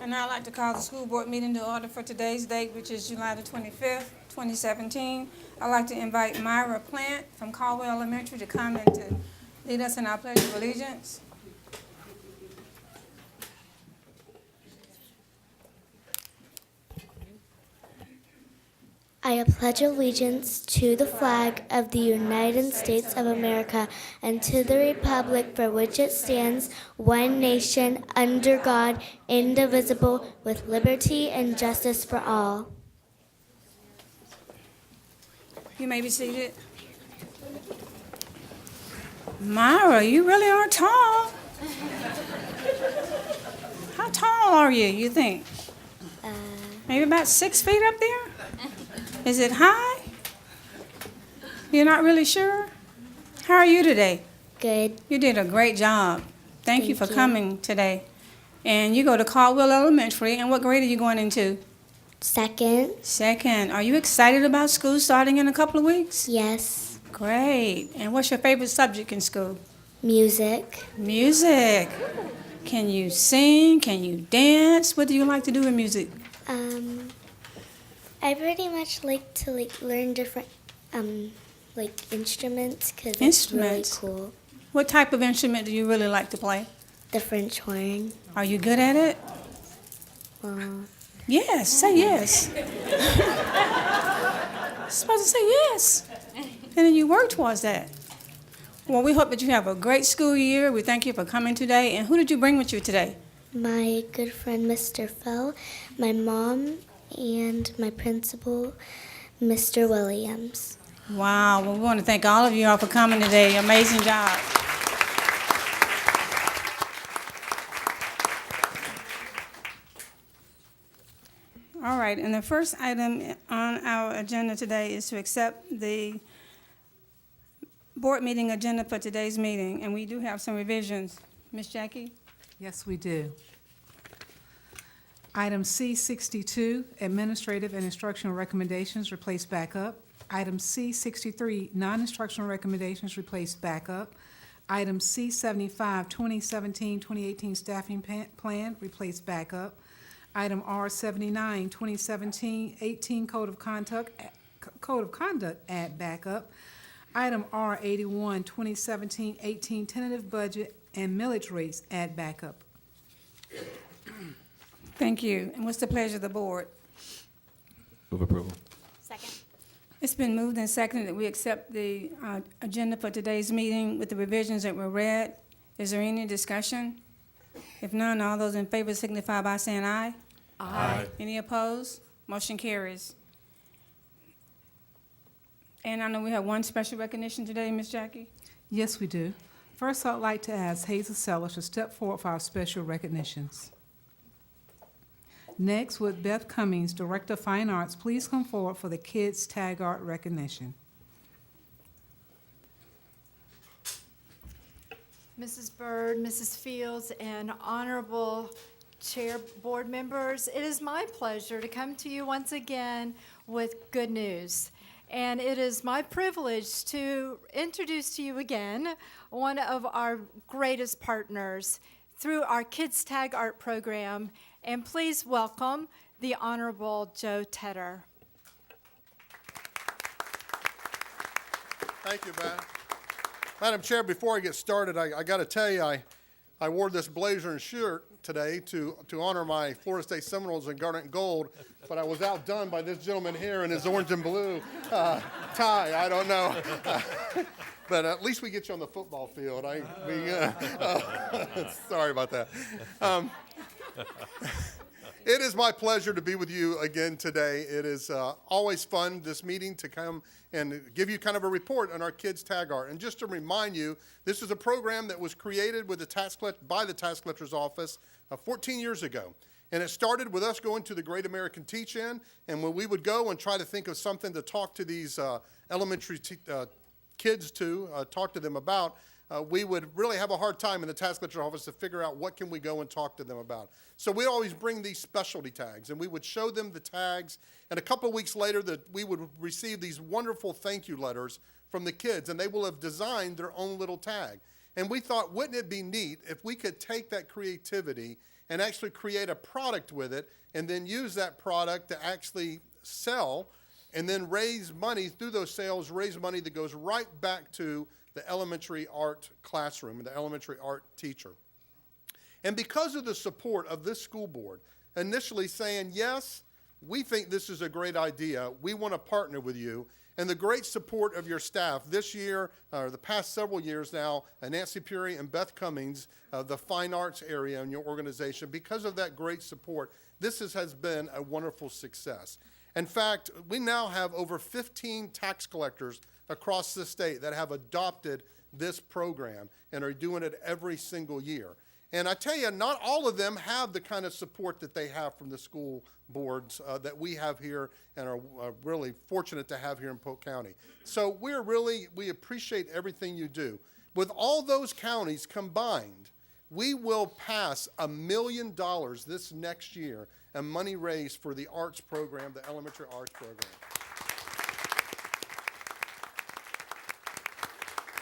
And I'd like to call the school board meeting to order for today's date, which is July the 25th, 2017. I'd like to invite Myra Plant from Caldwell Elementary to come and to lead us in our Pledge of Allegiance. I pledge allegiance to the flag of the United States of America and to the republic for which it stands, one nation, under God, indivisible, with liberty and justice for all. You may be seated. Myra, you really are tall. How tall are you, you think? Maybe about 6 feet up there? Is it high? You're not really sure? How are you today? Good. You did a great job. Thank you for Thank you. coming today. And you go to Caldwell Elementary, and what grade are you going into? Second, Second. Are you excited about school starting in a couple of weeks? yes, Great. And what's your favorite subject in school? music, Music. Can you sing? Can you dance? What do you like to do in music? I pretty much like to learn different instruments because it's Instruments? really cool. What type of instrument do you really like to play? The French horn. Are you good at it? Well, Yes, say yes. Supposed to say yes. And then you work towards that. Well, we hope that you have a great school year. We thank you for coming today. And who did you bring with you today? my good friend Mr. Fell, my mom, and my principal, Mr. Williams. Wow. Well, we want to thank all of you all for coming today. Amazing job. All right. And the first item on our agenda today is to accept the board meeting agenda for today's meeting. And we do have some revisions. Ms. Jackie? Yes, we do. Item C62, administrative and instructional recommendations, replace backup. Item C63, non-instructional recommendations, replace backup. Item C75, 2017-2018 staffing plan, replace backup. Item R79, 2017-18 code of conduct, add backup. Item R81, 2017-18 tentative budget and millage rates, add backup. Thank you. And what's the pleasure of the board? Move approval. Second. It's been moved and seconded that we accept the agenda for today's meeting with the revisions that were read. Is there any discussion? If none, all those in favor signify by saying aye. Aye. Any opposed? Motion carries. And I know we have one special recognition today, Ms. Jackie. Yes, we do. First, I'd like to ask Hazel Sellers to step forward for our special recognitions. Next, would Beth Cummings, Director of Fine Arts, please come forward for the Kids Tag Art recognition. Mrs. Byrd, Mrs. Fields, and honorable chair board members, it is my pleasure to come to you once again with good news. And it is my privilege to introduce to you again one of our greatest partners through our Kids Tag Art program. And please welcome the Honorable Joe Tedder. Thank you, Madam Chair. Before I get started, I got to tell you, I wore this blazer and shirt today to honor my Florida State Seminoles in Garnet and Gold, but I was outdone by this gentleman here in his orange and blue tie. I don't know. But at least we get you on the football field. Sorry about that. It is my pleasure to be with you again today. It is always fun, this meeting, to come and give you kind of a report on our Kids Tag Art. And just to remind you, this is a program that was created with by the Tax Collector's Office 14 years ago. And it started with us going to the Great American Teach-In, and when we would go and try to think of something to talk to these elementary kids to, talk to them about, we would really have a hard time in the tax collector's office to figure out what can we go and talk to them about. So we'd always bring these specialty tags, and we would show them the tags, and a couple of weeks later we would receive these wonderful thank you letters from the kids, and they will have designed their own little tag. And we thought, wouldn't it be neat if we could take that creativity and actually create a product with it, and then use that product to actually sell, and then raise money through those sales, raise money that goes right back to the elementary art classroom and the elementary art teacher. And because of the support of this school board, initially saying, yes, we think this is a great idea, we want to partner with you, and the great support of your staff this year, or the past several years now, Nancy Puri and Beth Cummings, the fine arts area in your organization, because of that great support, this has been a wonderful success. In fact, we now have over 15 tax collectors across the state that have adopted this program and are doing it every single year. And I tell you, not all of them have the kind of support that they have from the school boards that we have here and are really fortunate to have here in Polk County. So we appreciate everything you do. With all those counties combined, we will pass $1 million this next year in money raised for the arts program, the elementary arts program.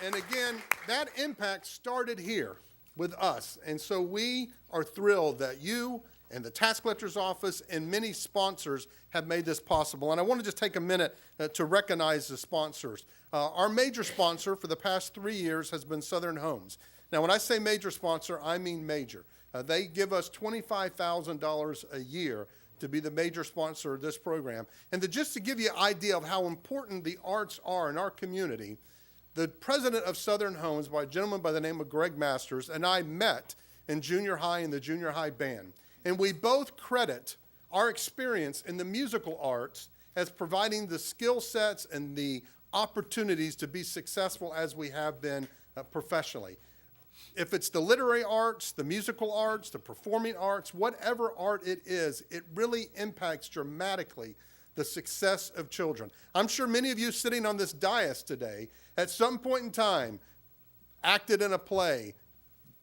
And again, that impact started here with us. And so we are thrilled that you and the tax collector's office and many sponsors have made this possible. And I want to just take a minute to recognize the sponsors. Our major sponsor for the past 3 years has been Southern Homes. Now, when I say major sponsor, I mean major. They give us $25,000 a year to be the major sponsor of this program. And just to give you an idea of how important the arts are in our community, the president of Southern Homes, a gentleman by the name of Greg Masters, and I met in junior high in the junior high band. And we both credit our experience in the musical arts as providing the skill sets and the opportunities to be successful as we have been professionally. If it's the literary arts, the musical arts, the performing arts, whatever art it is, it really impacts dramatically the success of children. I'm sure many of you sitting on this dais today, at some point in time, acted in a play.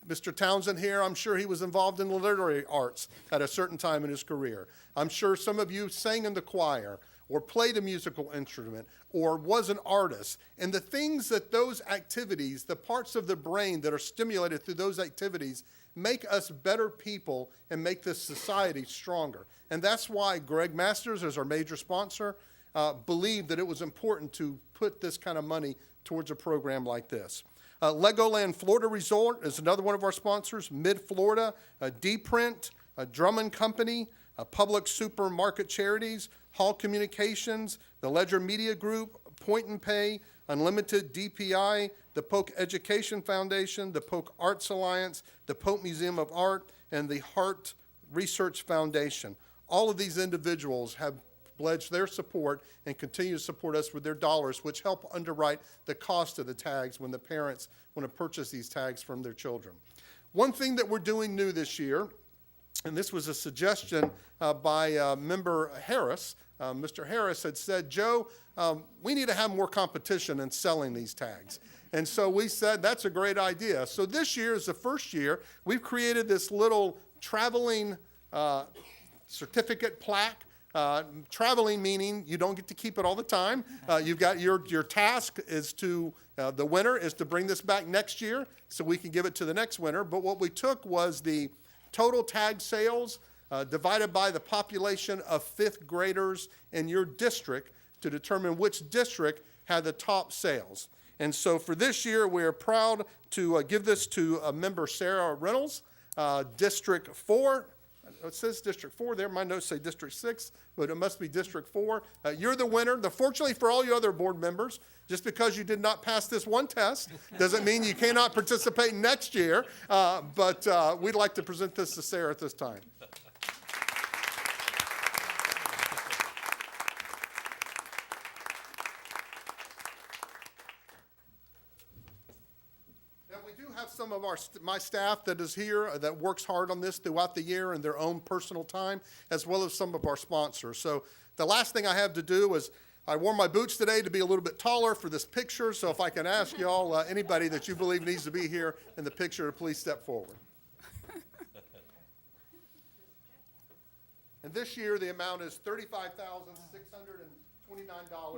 Mr. Townsend here, I'm sure he was involved in the literary arts at a certain time in his career. I'm sure some of you sang in the choir or played a musical instrument or was an artist. And the things that those activities, the parts of the brain that are stimulated through those activities, make us better people and make this society stronger. And that's why Greg Masters, as our major sponsor, believed that it was important to put this kind of money towards a program like this. Legoland Florida Resort is another one of our sponsors. Mid-Florida, D-Print, Drummond Company, Public Supermarket Charities, Hall Communications, the Ledger Media Group, Point and Pay, Unlimited DPI, the Polk Education Foundation, the Polk Arts Alliance, the Polk Museum of Art, and the Hart Research Foundation. All of these individuals have pledged their support and continue to support us with their dollars, which help underwrite the cost of the tags when the parents want to purchase these tags from their children. One thing that we're doing new this year, and this was a suggestion by member Harris. Mr. Harris had said, Joe, we need to have more competition in selling these tags. And so we said, that's a great idea. So this year is the first year we've created this little traveling certificate plaque. Traveling meaning you don't get to keep it all the time. You've got your task is to, the winner is to bring this back next year so we can give it to the next winner. But what we took was the total tag sales divided by the population of fifth graders in your district to determine which district had the top sales. And so for this year, we are proud to give this to member Sarah Reynolds, District 4. It says District 4 there. My notes say District 6, but it must be District 4. You're the winner. Fortunately for all you other board members, just because you did not pass this one test doesn't mean you cannot participate next year. But we'd like to present this to Sarah at this time. Some of my staff that is here that works hard on this throughout the year in their own personal time, as well as some of our sponsors. So the last thing I have to do is I wore my boots today to be a little bit taller for this picture. So if I can ask y'all, anybody that you believe needs to be here in the picture, to please step forward. And this year the amount is $35,629.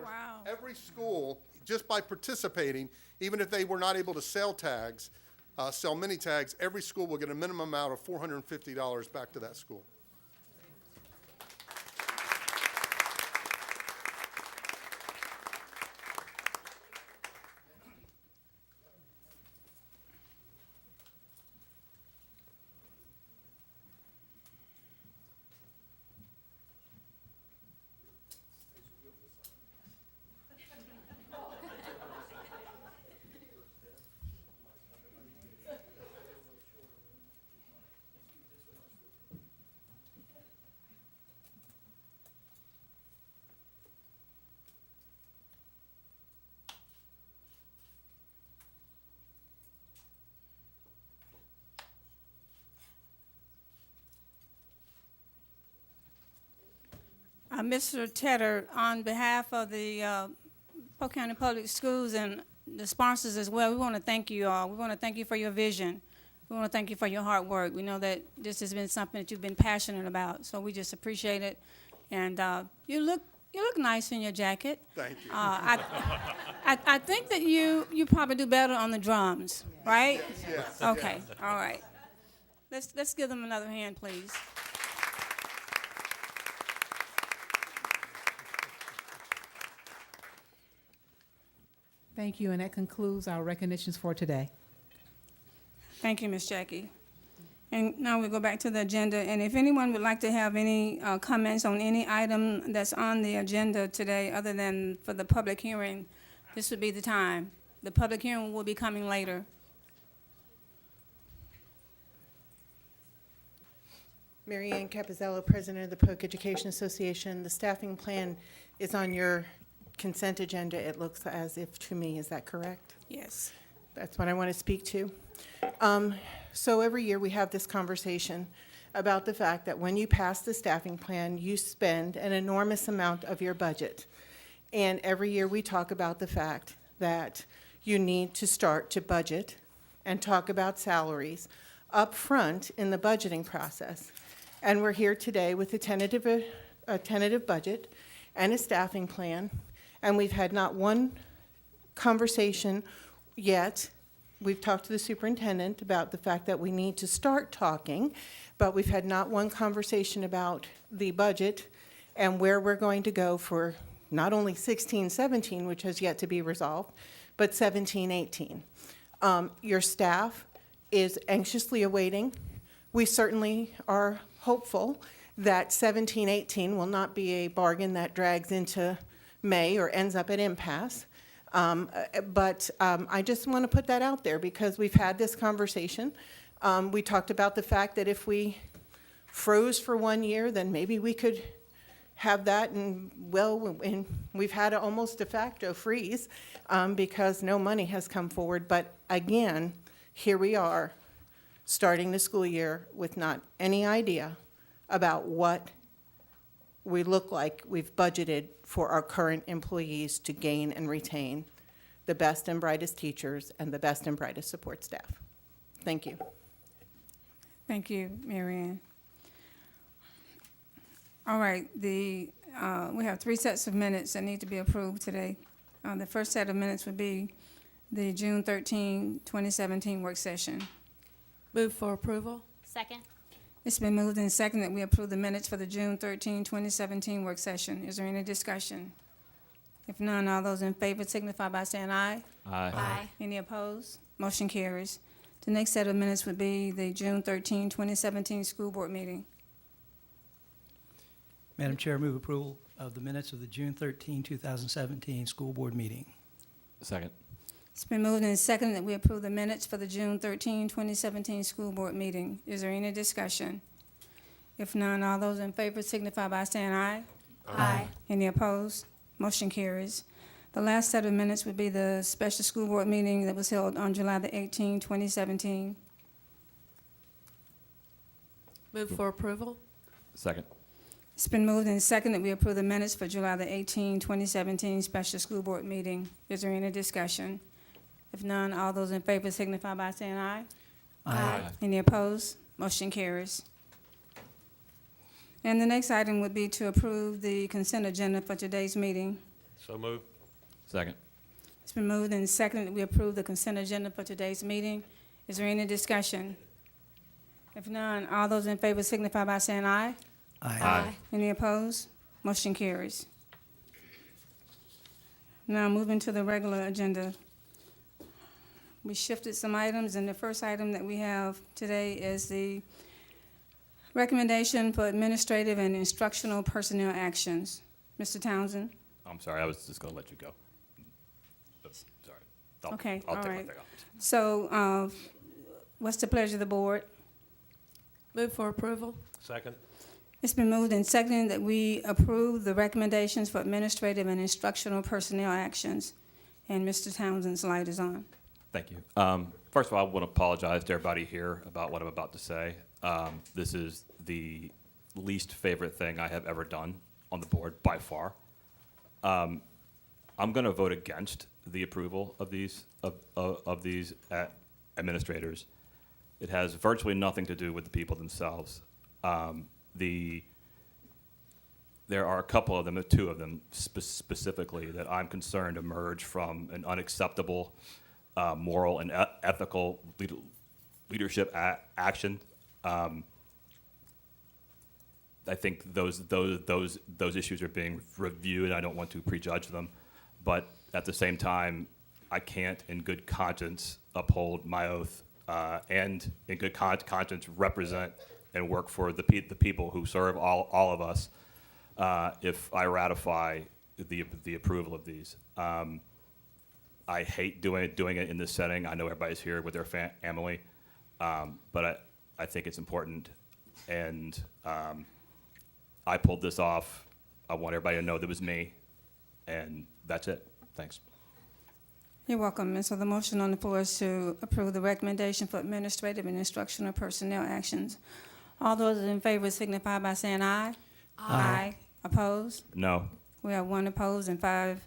Wow. Every school, just by participating, even if they were not able to sell tags, sell mini tags, every school will get a minimum amount of $450 back to that school. Mr. Tedder, on behalf of the Polk County Public Schools and the sponsors as well, we want to thank you all. We want to thank you for your vision. We want to thank you for your hard work. We know that this has been something that you've been passionate about, so we just appreciate it. And you look nice in your jacket. Thank you. I think that you probably do better on the drums, right? Yes. Okay, all right. Let's give them another hand, please. Thank you, and that concludes our recognitions for today. Thank you, Ms. Jackie. And now we go back to the agenda, and if anyone would like to have any comments on any item that's on the agenda today, other than for the public hearing, this would be the time. The public hearing will be coming later. Mary Ann Capizzello, President of the Polk Education Association. The staffing plan is on your consent agenda, it looks as if to me. Is that correct? Yes. That's what I want to speak to. So every year we have this conversation about the fact that when you pass the staffing plan, you spend an enormous amount of your budget. And every year we talk about the fact that you need to start to budget and talk about salaries up front in the budgeting process. And we're here today with a tentative budget and a staffing plan, and we've had not one conversation yet. We've talked to the superintendent about the fact that we need to start talking, but we've had not one conversation about the budget and where we're going to go for not only 16-17, which has yet to be resolved, but 17-18. Your staff is anxiously awaiting. We certainly are hopeful that 17-18 will not be a bargain that drags into May or ends up at impasse. But I just want to put that out there because we've had this conversation. We talked about the fact that if we froze for 1 year, then maybe we could have that, and we've had almost de facto freeze because no money has come forward. But again, here we are, starting the school year with not any idea about what we look like we've budgeted for our current employees to gain and retain the best and brightest teachers and the best and brightest support staff. Thank you. Thank you, Mary Ann. All right, we have 3 sets of minutes that need to be approved today. The first set of minutes would be the June 13, 2017 work session. Move for approval. Second. It's been moved and seconded that we approve the minutes for the June 13, 2017 work session. Is there any discussion? If none, all those in favor signify by saying aye. Aye. Any opposed? Motion carries. The next set of minutes would be the June 13, 2017 school board meeting. Madam Chair, move approval of the minutes of the June 13, 2017 school board meeting. Second. It's been moved and seconded that we approve the minutes for the June 13, 2017 school board meeting. Is there any discussion? If none, all those in favor signify by saying aye. Aye. Any opposed? Motion carries. The last set of minutes would be the special school board meeting that was held on July the 18, 2017. Move for approval. Second. It's been moved and seconded that we approve the minutes for July the 18, 2017 special school board meeting. Is there any discussion? If none, all those in favor signify by saying aye. Aye. Any opposed? Motion carries. And the next item would be to approve the consent agenda for today's meeting. So moved. Second. It's been moved and seconded that we approve the consent agenda for today's meeting. Is there any discussion? If none, all those in favor signify by saying aye. Aye. Any opposed? Motion carries. Now, moving to the regular agenda. We shifted some items, and the first item that we have today is the recommendation for administrative and instructional personnel actions. Mr. Townsend? I'm sorry, I was just gonna let you go. But, sorry. Okay, I'll all take my right. thing off. So, what's the pleasure of the board? Move for approval. Second. It's been moved and seconded that we approve the recommendations for administrative and instructional personnel actions. And Mr. Townsend's light is on. Thank you. First of all, I want to apologize to everybody here about what I'm about to say. This is the least favorite thing I have ever done on the board by far. I'm going to vote against the approval of these administrators. It has virtually nothing to do with the people themselves. There are a couple of them, two of them specifically, that I'm concerned emerge from an unacceptable moral and ethical leadership action. I think those issues are being reviewed. I don't want to prejudge them, but at the same time, I can't, in good conscience, uphold my oath and, in good conscience, represent and work for the people who serve all of us. If I ratify the approval of these. I hate doing it in this setting. I know everybody's here with their family, but I think it's important, and I pulled this off. I want everybody to know that it was me, and that's it. Thanks. You're welcome. And so the motion on the floor is to approve the recommendation for administrative and instructional personnel actions. All those in favor signify by saying aye. Aye. Opposed? No. We have one opposed and 5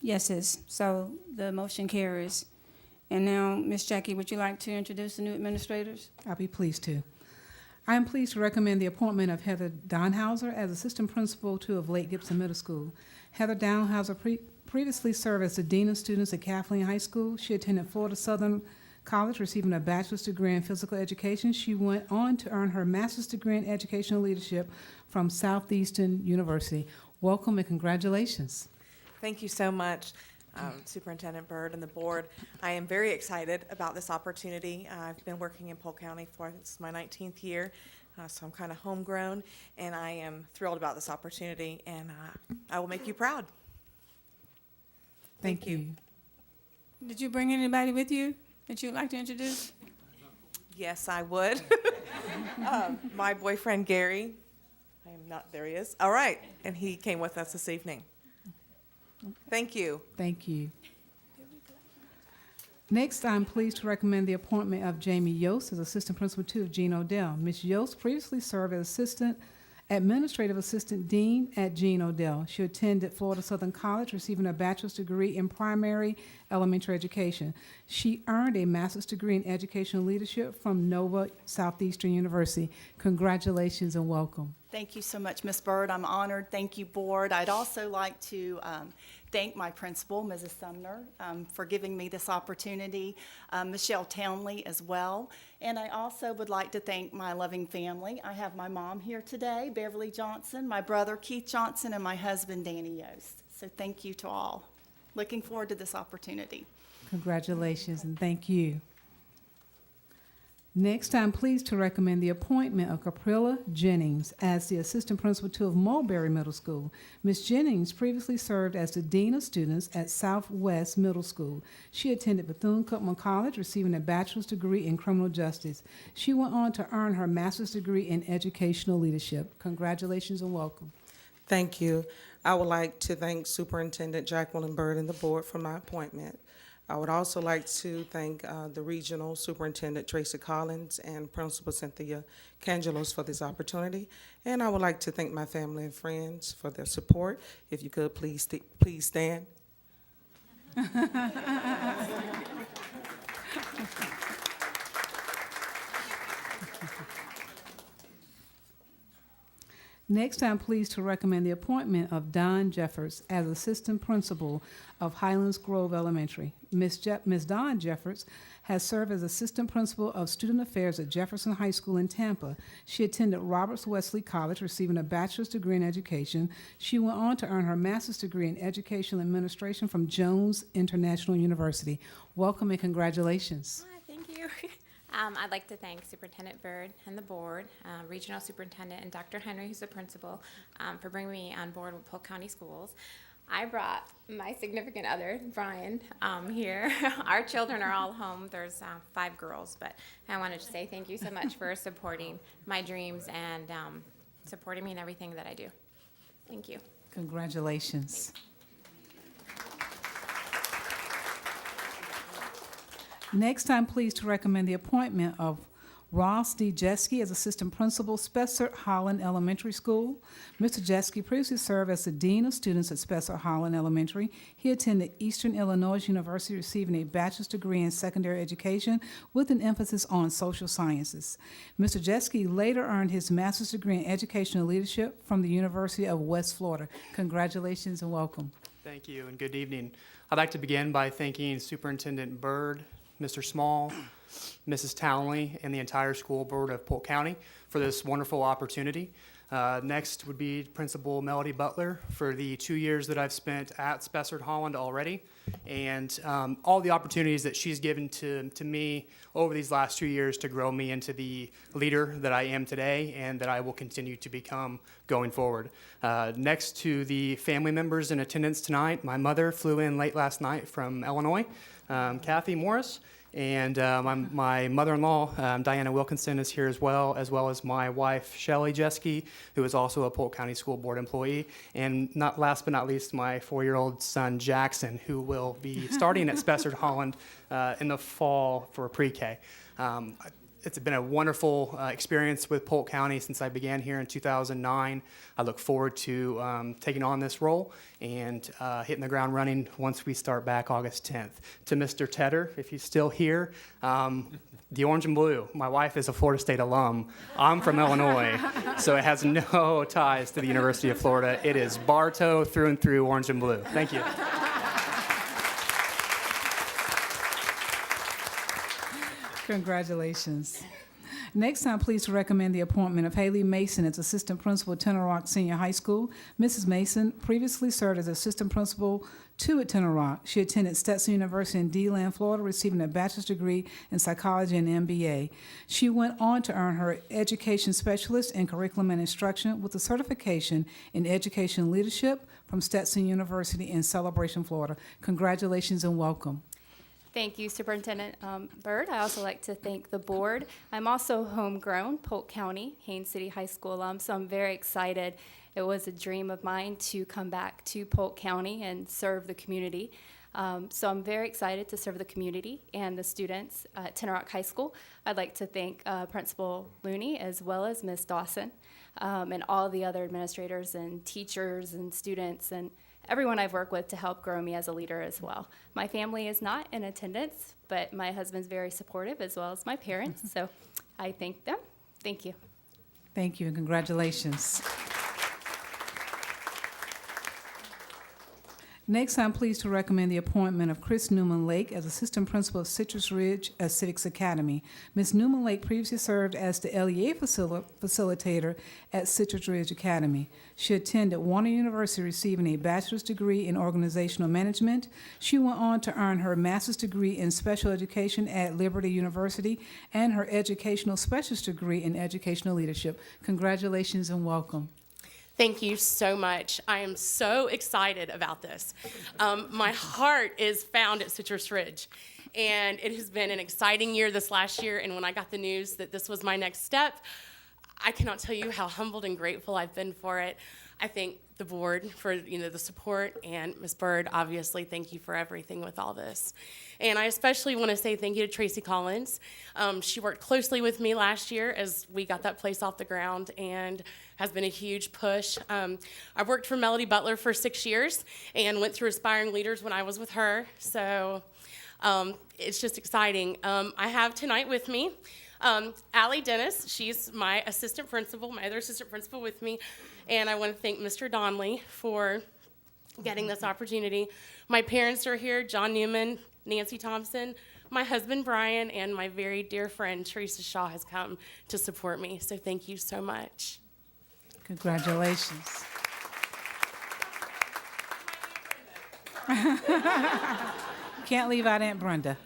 yeses. So the motion carries. And now, Ms. Jackie, would you like to introduce the new administrators? I'll be pleased to. I am pleased to recommend the appointment of Heather Donhauser as Assistant Principal of Lake Gibson Middle School. Heather Donhauser previously served as the Dean of Students at Kathleen High School. She attended Florida Southern College, receiving a bachelor's degree in physical education. She went on to earn her master's degree in educational leadership from Southeastern University. Welcome and congratulations. Thank you so much, Superintendent Byrd and the board. I am very excited about this opportunity. I've been working in Polk County this is my 19th year, so I'm kind of homegrown, and I am thrilled about this opportunity, and I will make you proud. Thank you. Did you bring anybody with you that you'd like to introduce? Yes, I would. My boyfriend, Gary. I am not, there he is. All right, and he came with us this evening. Thank you. Thank you. Next, I'm pleased to recommend the appointment of Jamie Yost as Assistant Principal 2 of Gene Odell. Ms. Yost previously served as Administrative Assistant Dean at Gene Odell. She attended Florida Southern College, receiving a bachelor's degree in primary elementary education. She earned a master's degree in educational leadership from Nova Southeastern University. Congratulations and welcome. Thank you so much, Ms. Byrd. I'm honored. Thank you, board. I'd also like to thank my principal, Mrs. Sumner, for giving me this opportunity, Michelle Townley as well. And I also would like to thank my loving family. I have my mom here today, Beverly Johnson, my brother, Keith Johnson, and my husband, Danny Yost. So thank you to all. Looking forward to this opportunity. Congratulations and thank you. Next, I'm pleased to recommend the appointment of Caprilla Jennings as the Assistant Principal 2 of Mulberry Middle School. Ms. Jennings previously served as the Dean of Students at Southwest Middle School. She attended Bethune-Cookman College, receiving a bachelor's degree in criminal justice. She went on to earn her master's degree in educational leadership. Congratulations and welcome. Thank you. I would like to thank Superintendent Jacqueline Byrd and the board for my appointment. I would also like to thank the Regional Superintendent Tracy Collins and Principal Cynthia Cangelos for this opportunity. And I would like to thank my family and friends for their support. If you could, please stand. Next, I'm pleased to recommend the appointment of Don Jeffords as Assistant Principal of Highlands Grove Elementary. Ms. Don Jeffords has served as Assistant Principal of Student Affairs at Jefferson High School in Tampa. She attended Roberts Wesley College, receiving a bachelor's degree in education. She went on to earn her master's degree in educational administration from Jones International University. Welcome and congratulations. Hi, thank you. I'd like to thank Superintendent Byrd and the board, Regional Superintendent and Dr. Henry, who's the principal, for bringing me on board with Polk County Schools. I brought my significant other, Brian, here. Our children are all home. There's 5 girls, but I wanted to say thank you so much for supporting my dreams and supporting me in everything that I do. Thank you. Congratulations. Next, I'm pleased to recommend the appointment of Ross D. Jeske as Assistant Principal, Spessart Holland Elementary School. Mr. Jeske previously served as the Dean of Students at Spessart Holland Elementary. He attended Eastern Illinois University, receiving a bachelor's degree in secondary education with an emphasis on social sciences. Mr. Jeske later earned his master's degree in educational leadership from the University of West Florida. Congratulations and welcome. Thank you and good evening. I'd like to begin by thanking Superintendent Byrd, Mr. Small, Mrs. Townley, and the entire school board of Polk County for this wonderful opportunity. Next would be Principal Melody Butler for the 2 years that I've spent at Spessart Holland already, and all the opportunities that she's given to me over these last 2 years to grow me into the leader that I am today and that I will continue to become going forward. Next to the family members in attendance tonight, my mother flew in late last night from Illinois, Kathy Morris, and my mother-in-law, Diana Wilkinson, is here as well as my wife, Shelley Jeske, who is also a Polk County School Board employee, and not last but not least, my 4-year-old son, Jackson, who will be starting at Spessart Holland in the fall for pre-K. It's been a wonderful experience with Polk County since I began here in 2009. I look forward to taking on this role and hitting the ground running once we start back August 10th. To Mr. Tedder, if he's still here, the orange and blue. My wife is a Florida State alum. I'm from Illinois, so it has no ties to the University of Florida. It is Bartow through and through, orange and blue. Thank you. Congratulations. Next, I'm pleased to recommend the appointment of Haley Mason as Assistant Principal at Tenor Rock Senior High School. Mrs. Mason previously served as Assistant Principal 2 at Tenor Rock. She attended Stetson University in DeLand, Florida, receiving a bachelor's degree in psychology and MBA. She went on to earn her Education Specialist in Curriculum and Instruction with a certification in Education Leadership from Stetson University in Celebration, Florida. Congratulations and welcome. Thank you, Superintendent Byrd. I also like to thank the board. I'm also homegrown, Polk County, Haines City High School alum, so I'm very excited. It was a dream of mine to come back to Polk County and serve the community. So I'm very excited to serve the community and the students at Tenor Rock High School. I'd like to thank Principal Looney as well as Ms. Dawson and all the other administrators and teachers and students and everyone I've worked with to help grow me as a leader as well. My family is not in attendance, but my husband's very supportive as well as my parents, so I thank them. Thank you. Thank you and congratulations. Next, I'm pleased to recommend the appointment of Chris Newman Lake as Assistant Principal of Citrus Ridge Civics Academy. Ms. Newman Lake previously served as the LEA facilitator at Citrus Ridge Academy. She attended Warner University, receiving a bachelor's degree in organizational management. She went on to earn her master's degree in special education at Liberty University and her educational specialist degree in educational leadership. Congratulations and welcome. Thank you so much. I am so excited about this. My heart is found at Citrus Ridge, and it has been an exciting year this last year, and when I got the news that this was my next step, I cannot tell you how humbled and grateful I've been for it. I thank the board for the support, and Ms. Byrd, obviously, thank you for everything with all this. And I especially want to say thank you to Tracy Collins. She worked closely with me last year as we got that place off the ground and has been a huge push. I worked for Melody Butler for 6 years and went through Aspiring Leaders when I was with her. So it's just exciting. I have tonight with me Allie Dennis, she's my assistant principal, my other assistant principal with me, and I want to thank Mr. Donnelly for getting this opportunity. My parents are here, John Newman, Nancy Thompson, my husband Brian, and my very dear friend Teresa Shaw has come to support me, so thank you so much. Congratulations. Can't leave out Aunt Brenda.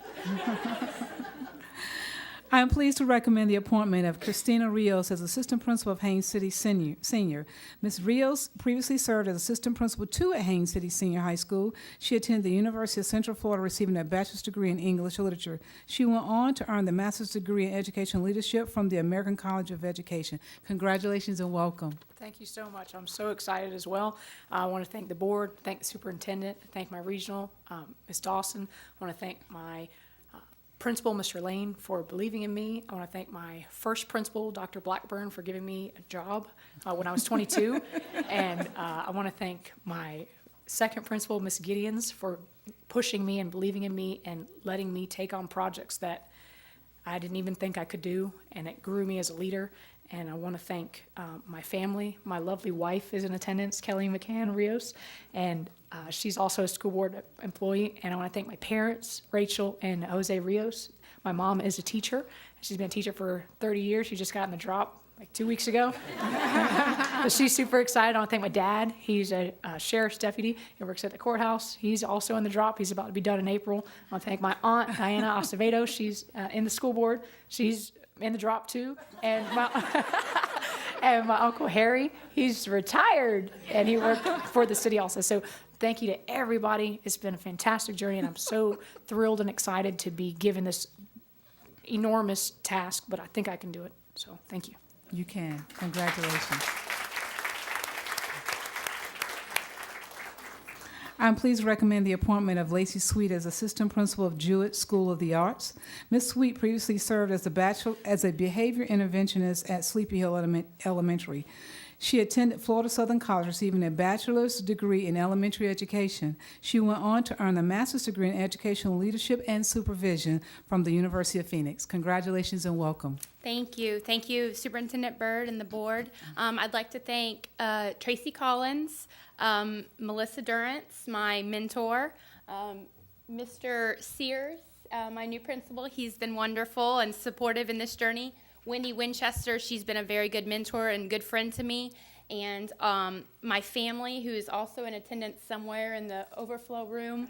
I am pleased to recommend the appointment of Christina Rios as Assistant Principal of Haines City Senior. Ms. Rios previously served as Assistant Principal 2 at Haines City Senior High School. She attended the University of Central Florida, receiving a bachelor's degree in English Literature. She went on to earn the master's degree in Education Leadership from the American College of Education. Congratulations and welcome. Thank you so much. I'm so excited as well. I want to thank the board, thank the superintendent, thank my regional, Ms. Dawson. I want to thank my principal, Mr. Lane, for believing in me. I want to thank my first principal, Dr. Blackburn, for giving me a job when I was 22. And I want to thank my second principal, Ms. Gideons, for pushing me and believing in me and letting me take on projects that I didn't even think I could do, and it grew me as a leader. And I want to thank my family. My lovely wife is in attendance, Kelly McCann Rios, and she's also a school board employee. And I want to thank my parents, Rachel and Jose Rios. My mom is a teacher. She's been a teacher for 30 years. She just got in the drop like 2 weeks ago. But she's super excited. I want to thank my dad. He's a sheriff's deputy. He works at the courthouse. He's also in the drop. He's about to be done in April. I want to thank my aunt, Diana Acevedo. She's in the school board. She's in the drop too. And and my Uncle Harry, he's retired, and he worked for the city also. So thank you to everybody. It's been a fantastic journey, and I'm so thrilled and excited to be given this enormous task, but I think I can do it. So thank you. You can. Congratulations. I'm pleased to recommend the appointment of Lacey Sweet as Assistant Principal of Jewett School of the Arts. Ms. Sweet previously served as a behavior interventionist at Sleepy Hill Elementary. She attended Florida Southern College, receiving a bachelor's degree in elementary education. She went on to earn a master's degree in educational leadership and supervision from the University of Phoenix. Congratulations and welcome. Thank you. Thank you, Superintendent Byrd and the board. I'd like to thank Tracy Collins, Melissa Durrance, my mentor, Mr. Sears, my new principal. He's been wonderful and supportive in this journey. Wendy Winchester, she's been a very good mentor and good friend to me. And my family, who is also in attendance somewhere in the overflow room,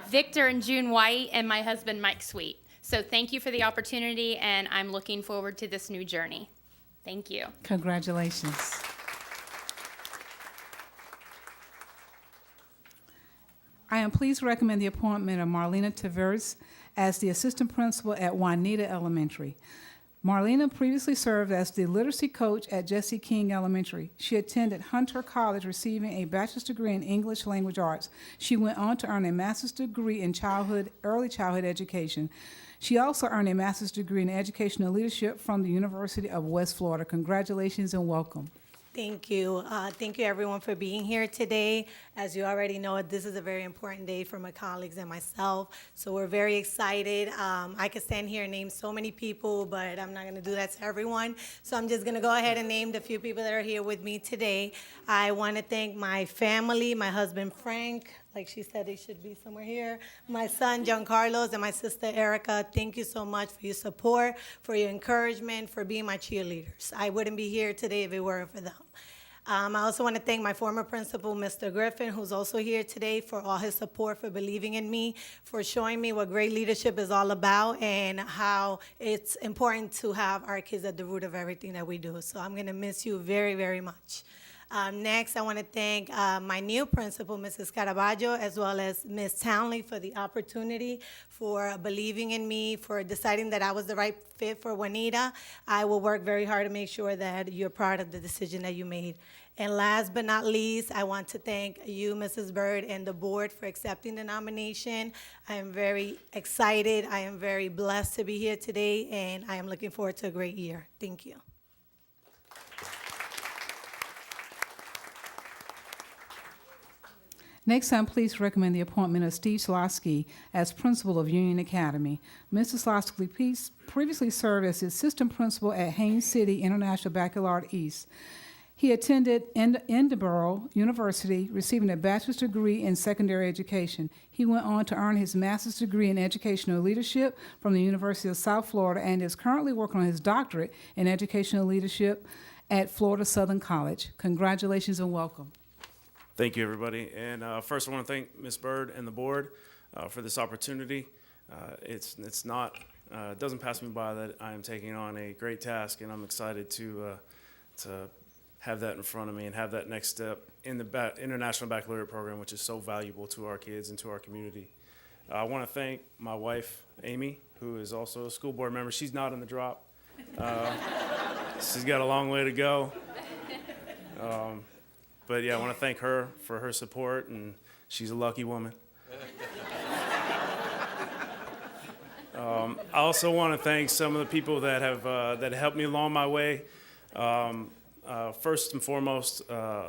Victor and June White, and my husband, Mike Sweet. So thank you for the opportunity, and I'm looking forward to this new journey. Thank you. Congratulations. I am pleased to recommend the appointment of Marlena Tavares as the Assistant Principal at Juanita Elementary. Marlena previously served as the literacy coach at Jesse King Elementary. She attended Hunter College, receiving a bachelor's degree in English Language Arts. She went on to earn a master's degree in early childhood education. She also earned a master's degree in educational leadership from the University of West Florida. Congratulations and welcome. Thank you. Thank you, everyone, for being here today. As you already know, this is a very important day for my colleagues and myself, so we're very excited. I could stand here and name so many people, but I'm not going to do that to everyone, so I'm just going to go ahead and name the few people that are here with me today. I want to thank my family, my husband, Frank. Like she said, they should be somewhere here. My son, John Carlos, and my sister, Erica. Thank you so much for your support, for your encouragement, for being my cheerleaders. I wouldn't be here today if it weren't for them. I also want to thank my former principal, Mr. Griffin, who's also here today, for all his support, for believing in me, for showing me what great leadership is all about and how it's important to have our kids at the root of everything that we do. So I'm going to miss you very, very much. Next, I want to thank my new principal, Mrs. Caravaggio, as well as Ms. Townley, for the opportunity, for believing in me, for deciding that I was the right fit for Juanita. I will work very hard to make sure that you're proud of the decision that you made. And last but not least, I want to thank you, Mrs. Byrd, and the board for accepting the nomination. I am very excited. I am very blessed to be here today, and I am looking forward to a great year. Thank you. Next, I'm pleased to recommend the appointment of Steve Slosky as principal of Union Academy. Mr. Slosky previously served as the assistant principal at Haines City International Baccalaureate East. He attended Edinburgh University, receiving a bachelor's degree in secondary education. He went on to earn his master's degree in educational leadership from the University of South Florida and is currently working on his doctorate in educational leadership at Florida Southern College. Congratulations and welcome. Thank you, everybody. And first, I want to thank Ms. Byrd and the board for this opportunity. It doesn't pass me by that I am taking on a great task, and I'm excited to have that in front of me and have that next step in the International Baccalaureate program, which is so valuable to our kids and to our community. I want to thank my wife, Amy, who is also a school board member. She's not in the drop. She's got a long way to go. But yeah, I want to thank her for her support, and she's a lucky woman. I also want to thank some of the people that have helped me along my way. First and foremost,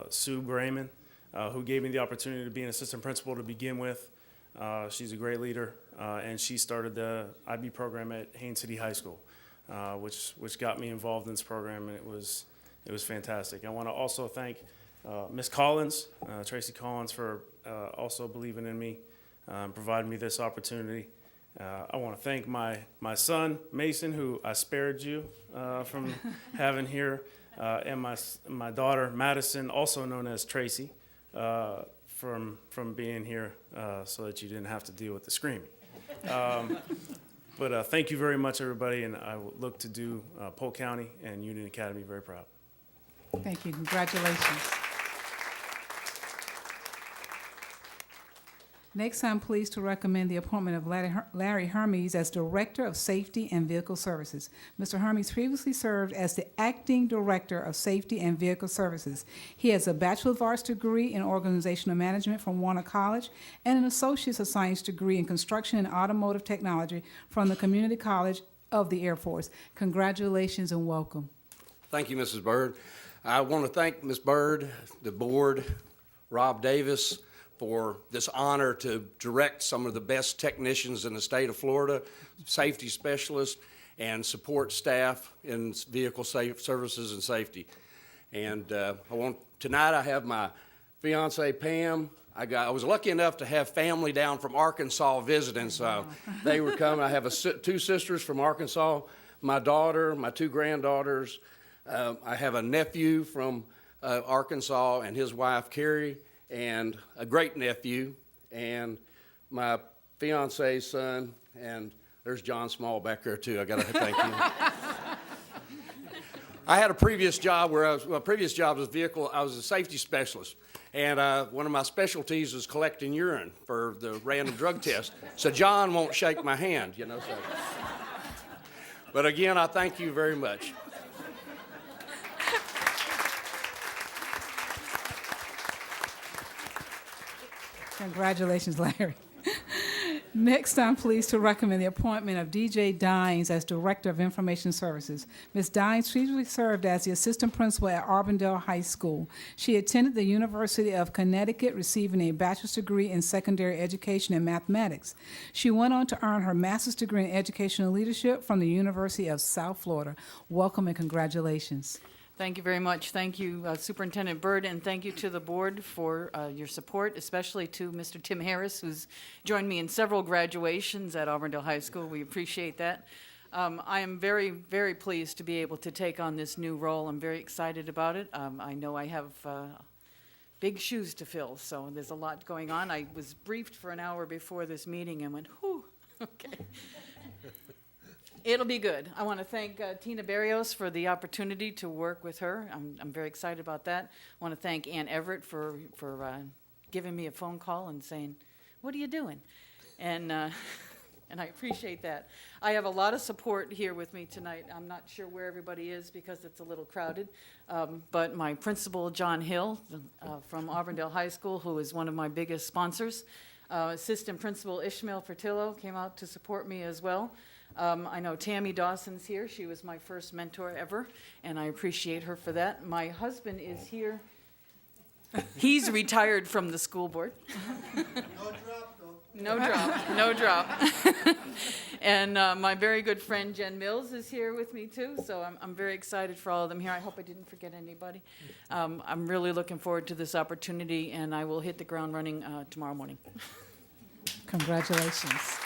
Sue Brayman, who gave me the opportunity to be an assistant principal to begin with. She's a great leader, and she started the IB program at Haines City High School, which got me involved in this program, and it was fantastic. I want to also thank Ms. Collins, Tracy Collins, for also believing in me, providing me this opportunity. I want to thank my son, Mason, who I spared you from having here, and my daughter, Madison, also known as Tracy, from being here so that you didn't have to deal with the screaming. But thank you very much, everybody, and I will look to do Polk County and Union Academy very proud. Thank you. Congratulations. Next, I'm pleased to recommend the appointment of Larry Hermes as Director of Safety and Vehicle Services. Mr. Hermes previously served as the Acting Director of Safety and Vehicle Services. He has a Bachelor of Arts degree in Organizational Management from Warner College and an Associate's of Science degree in Construction and Automotive Technology from the Community College of the Air Force. Congratulations and welcome. Thank you, Mrs. Byrd. I want to thank Ms. Byrd, the board, Rob Davis, for this honor to direct some of the best technicians in the state of Florida, safety specialists, and support staff in vehicle services and safety. And tonight I have my fiance Pam. I was lucky enough to have family down from Arkansas visiting, so they were coming. I have two sisters from Arkansas, my daughter, my two granddaughters. I have a nephew from Arkansas and his wife Carrie, and a great nephew, and my fiance's son, and there's John Small back there too. I got to thank him. I had a previous job where I was a safety specialist, and one of my specialties was collecting urine for the random drug test. So John won't shake my hand, you know. So. But again, I thank you very much. Congratulations, Larry. Next, I'm pleased to recommend the appointment of DJ Dines as Director of Information Services. Ms. Dines previously served as the Assistant Principal at Auburndale High School. She attended the University of Connecticut, receiving a bachelor's degree in secondary education and mathematics. She went on to earn her master's degree in educational leadership from the University of South Florida. Welcome and congratulations. Thank you very much. Thank you, Superintendent Byrd, and thank you to the board for your support, especially to Mr. Tim Harris, who's joined me in several graduations at Auburndale High School. We appreciate that. I am very, very pleased to be able to take on this new role. I'm very excited about it. I know I have big shoes to fill, so there's a lot going on. I was briefed for an hour before this meeting and went, whew, okay. It'll be good. I want to thank Tina Barrios for the opportunity to work with her. I'm very excited about that. I want to thank Ann Everett for giving me a phone call and saying, "What are you doing?" And I appreciate that. I have a lot of support here with me tonight. I'm not sure where everybody is because it's a little crowded, but my principal, John Hill, from Auburndale High School, who is one of my biggest sponsors. Assistant Principal Ishmael Fertillo came out to support me as well. I know Tammy Dawson's here. She was my first mentor ever, and I appreciate her for that. My husband is here. He's retired from the school board. No drop, no drop. And my very good friend Jen Mills is here with me too, so I'm very excited for all of them here. I hope I didn't forget anybody. I'm really looking forward to this opportunity, and I will hit the ground running tomorrow morning. Congratulations.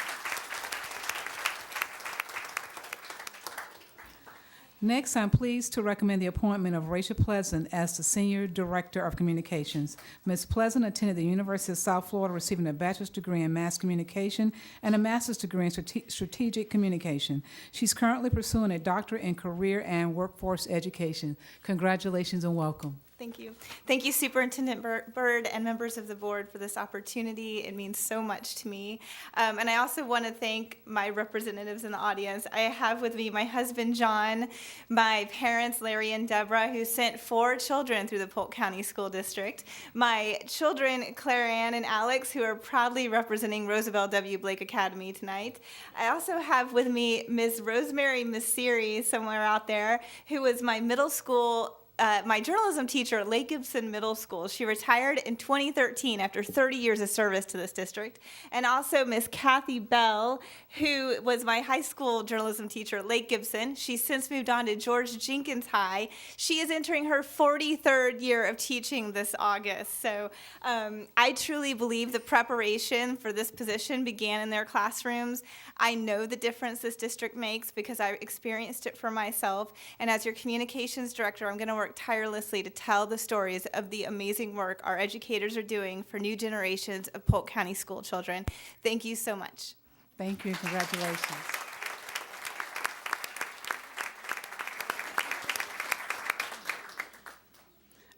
Next, I'm pleased to recommend the appointment of Rachel Pleasant as the Senior Director of Communications. Ms. Pleasant attended the University of South Florida, receiving a bachelor's degree in mass communication and a master's degree in strategic communication. She's currently pursuing a doctorate in career and workforce education. Congratulations and welcome. Thank you. Thank you, Superintendent Byrd and members of the board for this opportunity. It means so much to me. And I also want to thank my representatives in the audience. I have with me my husband, John, my parents, Larry and Deborah, who sent 4 children through the Polk County School District, my children, Claire Ann and Alex, who are proudly representing Roosevelt W. Blake Academy tonight. I also have with me Ms. Rosemary Messeri, somewhere out there, who was my middle school my journalism teacher at Lake Gibson Middle School. She retired in 2013 after 30 years of service to this district. And also Miss Kathy Bell, who was my high school journalism teacher at Lake Gibson. She's since moved on to George Jenkins High. She is entering her 43rd year of teaching this August. So I truly believe the preparation for this position began in their classrooms. I know the difference this district makes because I experienced it for myself. And as your communications director, I'm going to work tirelessly to tell the stories of the amazing work our educators are doing for new generations of Polk County school children. Thank you so much. Thank you and congratulations.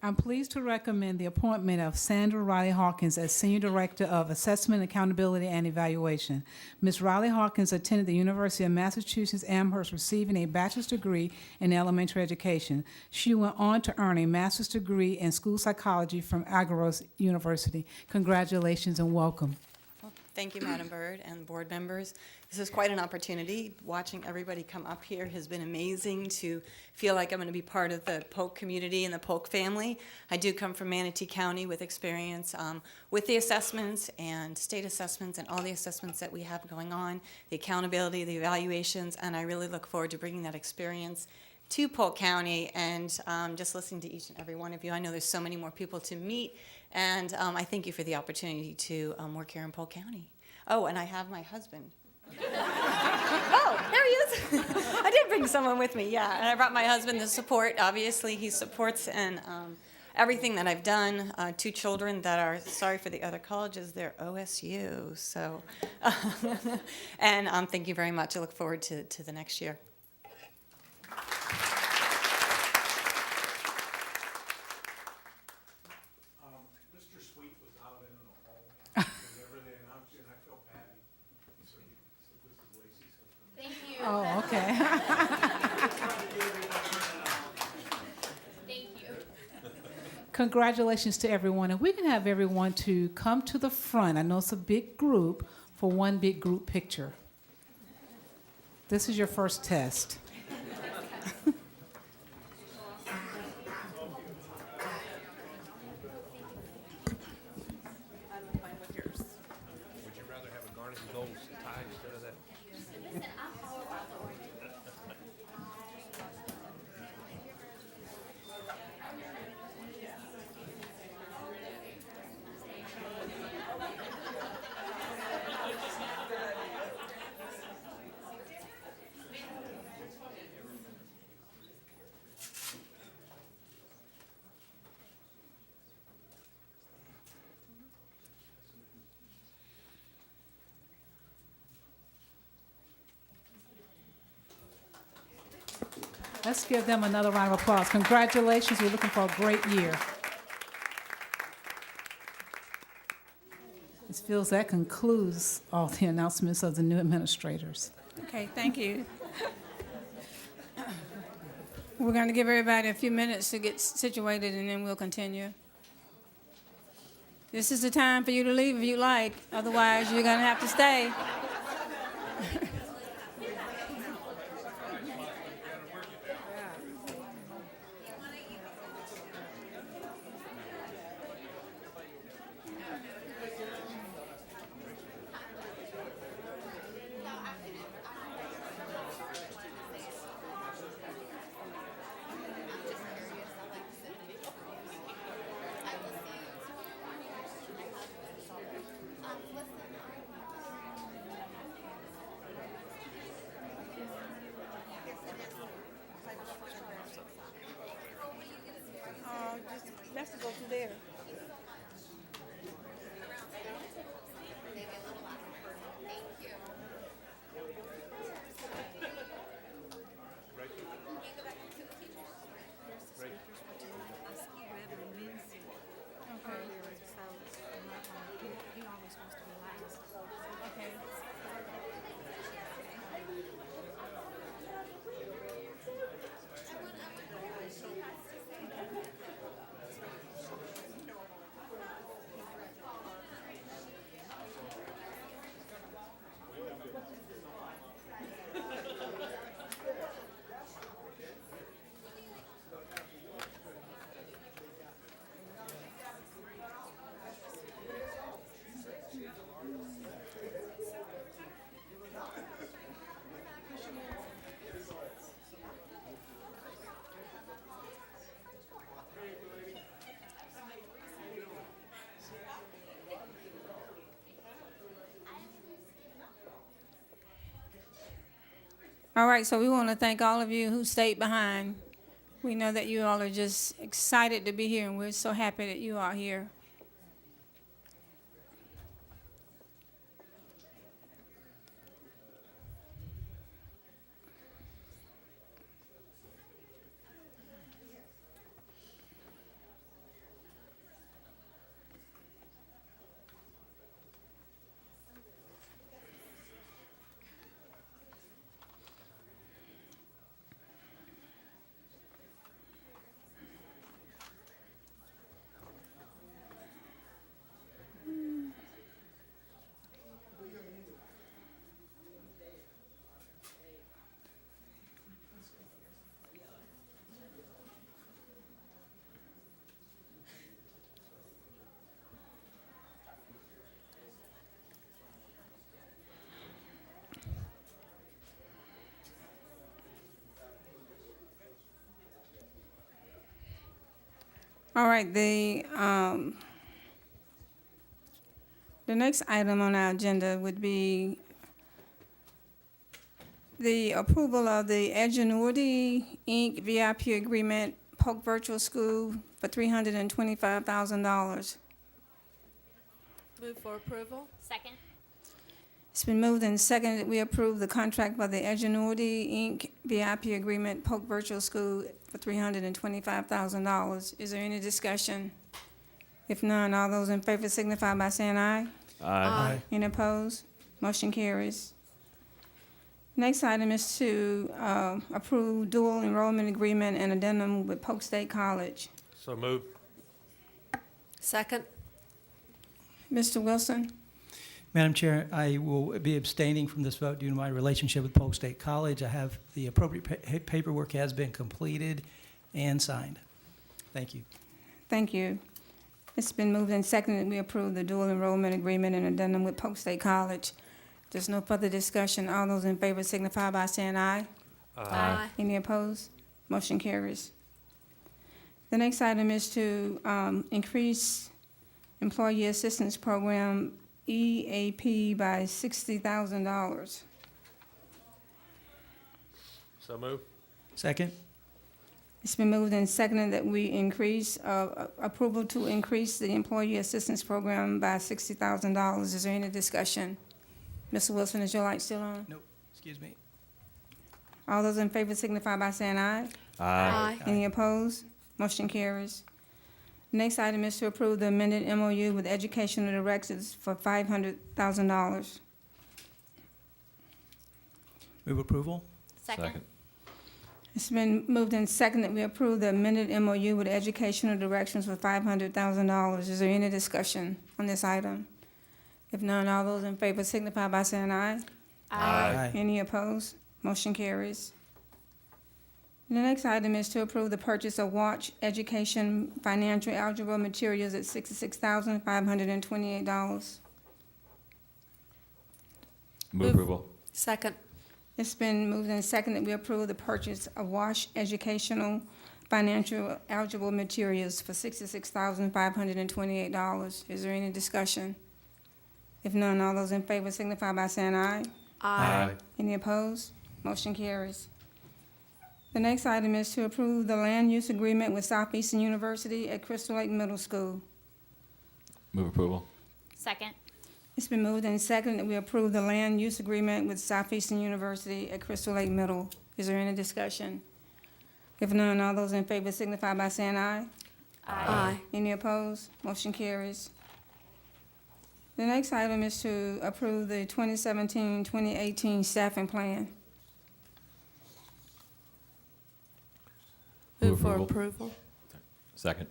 I'm pleased to recommend the appointment of Sandra Riley Hawkins as Senior Director of Assessment, Accountability, and Evaluation. Ms. Riley Hawkins attended the University of Massachusetts Amherst, receiving a bachelor's degree in elementary education. She went on to earn a master's degree in school psychology from Agorist University. Congratulations and welcome. Thank you, Madam Byrd and board members. This is quite an opportunity. Watching everybody come up here has been amazing to feel like I'm going to be part of the Polk community and the Polk family. I do come from Manatee County with experience with the assessments and state assessments and all the assessments that we have going on, the accountability, the evaluations, and I really look forward to bringing that experience to Polk County and just listening to each and every one of you. I know there's so many more people to meet, and I thank you for the opportunity to work here in Polk County. Oh, and I have my husband. Oh, there he is. I did bring someone with me, yeah. And I brought my husband to support. Obviously, he supports and everything that I've done. 2 children that are, sorry for the other colleges, they're OSU. So, and thank you very much. I look forward to the next year. Mr. Sweet was out in the hallway whenever they announced you, and I felt bad. So this is Lacey's husband. Thank you. Oh, okay. Thank you. Congratulations to everyone. And we can have everyone to come to the front. I know it's a big group for one big group picture. This is your first test. Would you rather have a garnet and gold tie instead of that? Let's give them another round of applause. Congratulations. We're looking for a great year. Ms. Fields, that concludes all the announcements of the new administrators. Okay, thank you. We're going to give everybody a few minutes to get situated, and then we'll continue. This is the time for you to leave if you like. Otherwise, you're going to have to stay. All right, so we want to thank all of you who stayed behind. We know that you all are just excited to be here, and we're so happy that you are here. All right, the next item on our agenda would be the approval of the Edgenuity Inc. VIP agreement, Polk Virtual School for $325,000. Move for approval. Second. It's been moved and seconded that we approve the contract by the Edgenuity Inc. VIP agreement, Polk Virtual School for $325,000. Is there any discussion? If none, all those in favor signify by saying aye. Aye. Any opposed? Motion carries. Next item is to approve dual enrollment agreement and addendum with Polk State College. So move. Second. Mr. Wilson? Madam Chair, I will be abstaining from this vote due to my relationship with Polk State College. I have the appropriate paperwork has been completed and signed. Thank you. Thank you. It's been moved and seconded that we approve the dual enrollment agreement and addendum with Polk State College. There's no further discussion. All those in favor signify by saying aye. Aye. Any opposed? Motion carries. The next item is to increase Employee Assistance Program EAP by $60,000. So move. Second? It's been moved and seconded that we increase, approval to increase the Employee Assistance Program by $60,000. Is there any discussion? Mr. Wilson, is your light still on? Nope. Excuse me. All those in favor signify by saying aye. Aye. Any opposed? Motion carries. Next item is to approve the amended MOU with Educational Directors for $500,000. Move approval? Second. It's been moved and seconded that we approve the amended MOU with Educational Directions for $500,000. Is there any discussion on this item? If none, all those in favor signify by saying aye. Aye. Any opposed? Motion carries. The next item is to approve the purchase of Watch Education Financial Algebra materials at $66,528. Move approval. Second. It's been moved and seconded that we approve the purchase of Wash Educational Financial Algebra Materials for $66,528. Is there any discussion? If none, all those in favor signify by saying aye. Aye. Any opposed? Motion carries. The next item is to approve the land use agreement with Southeastern University at Crystal Lake Middle School. Move approval. Second. It's been moved and seconded that we approve the land use agreement with Southeastern University at Crystal Lake Middle. Is there any discussion? If none, all those in favor signify by saying aye. Aye. Any opposed? Motion carries. The next item is to approve the 2017-2018 staffing plan. Move for approval. Second.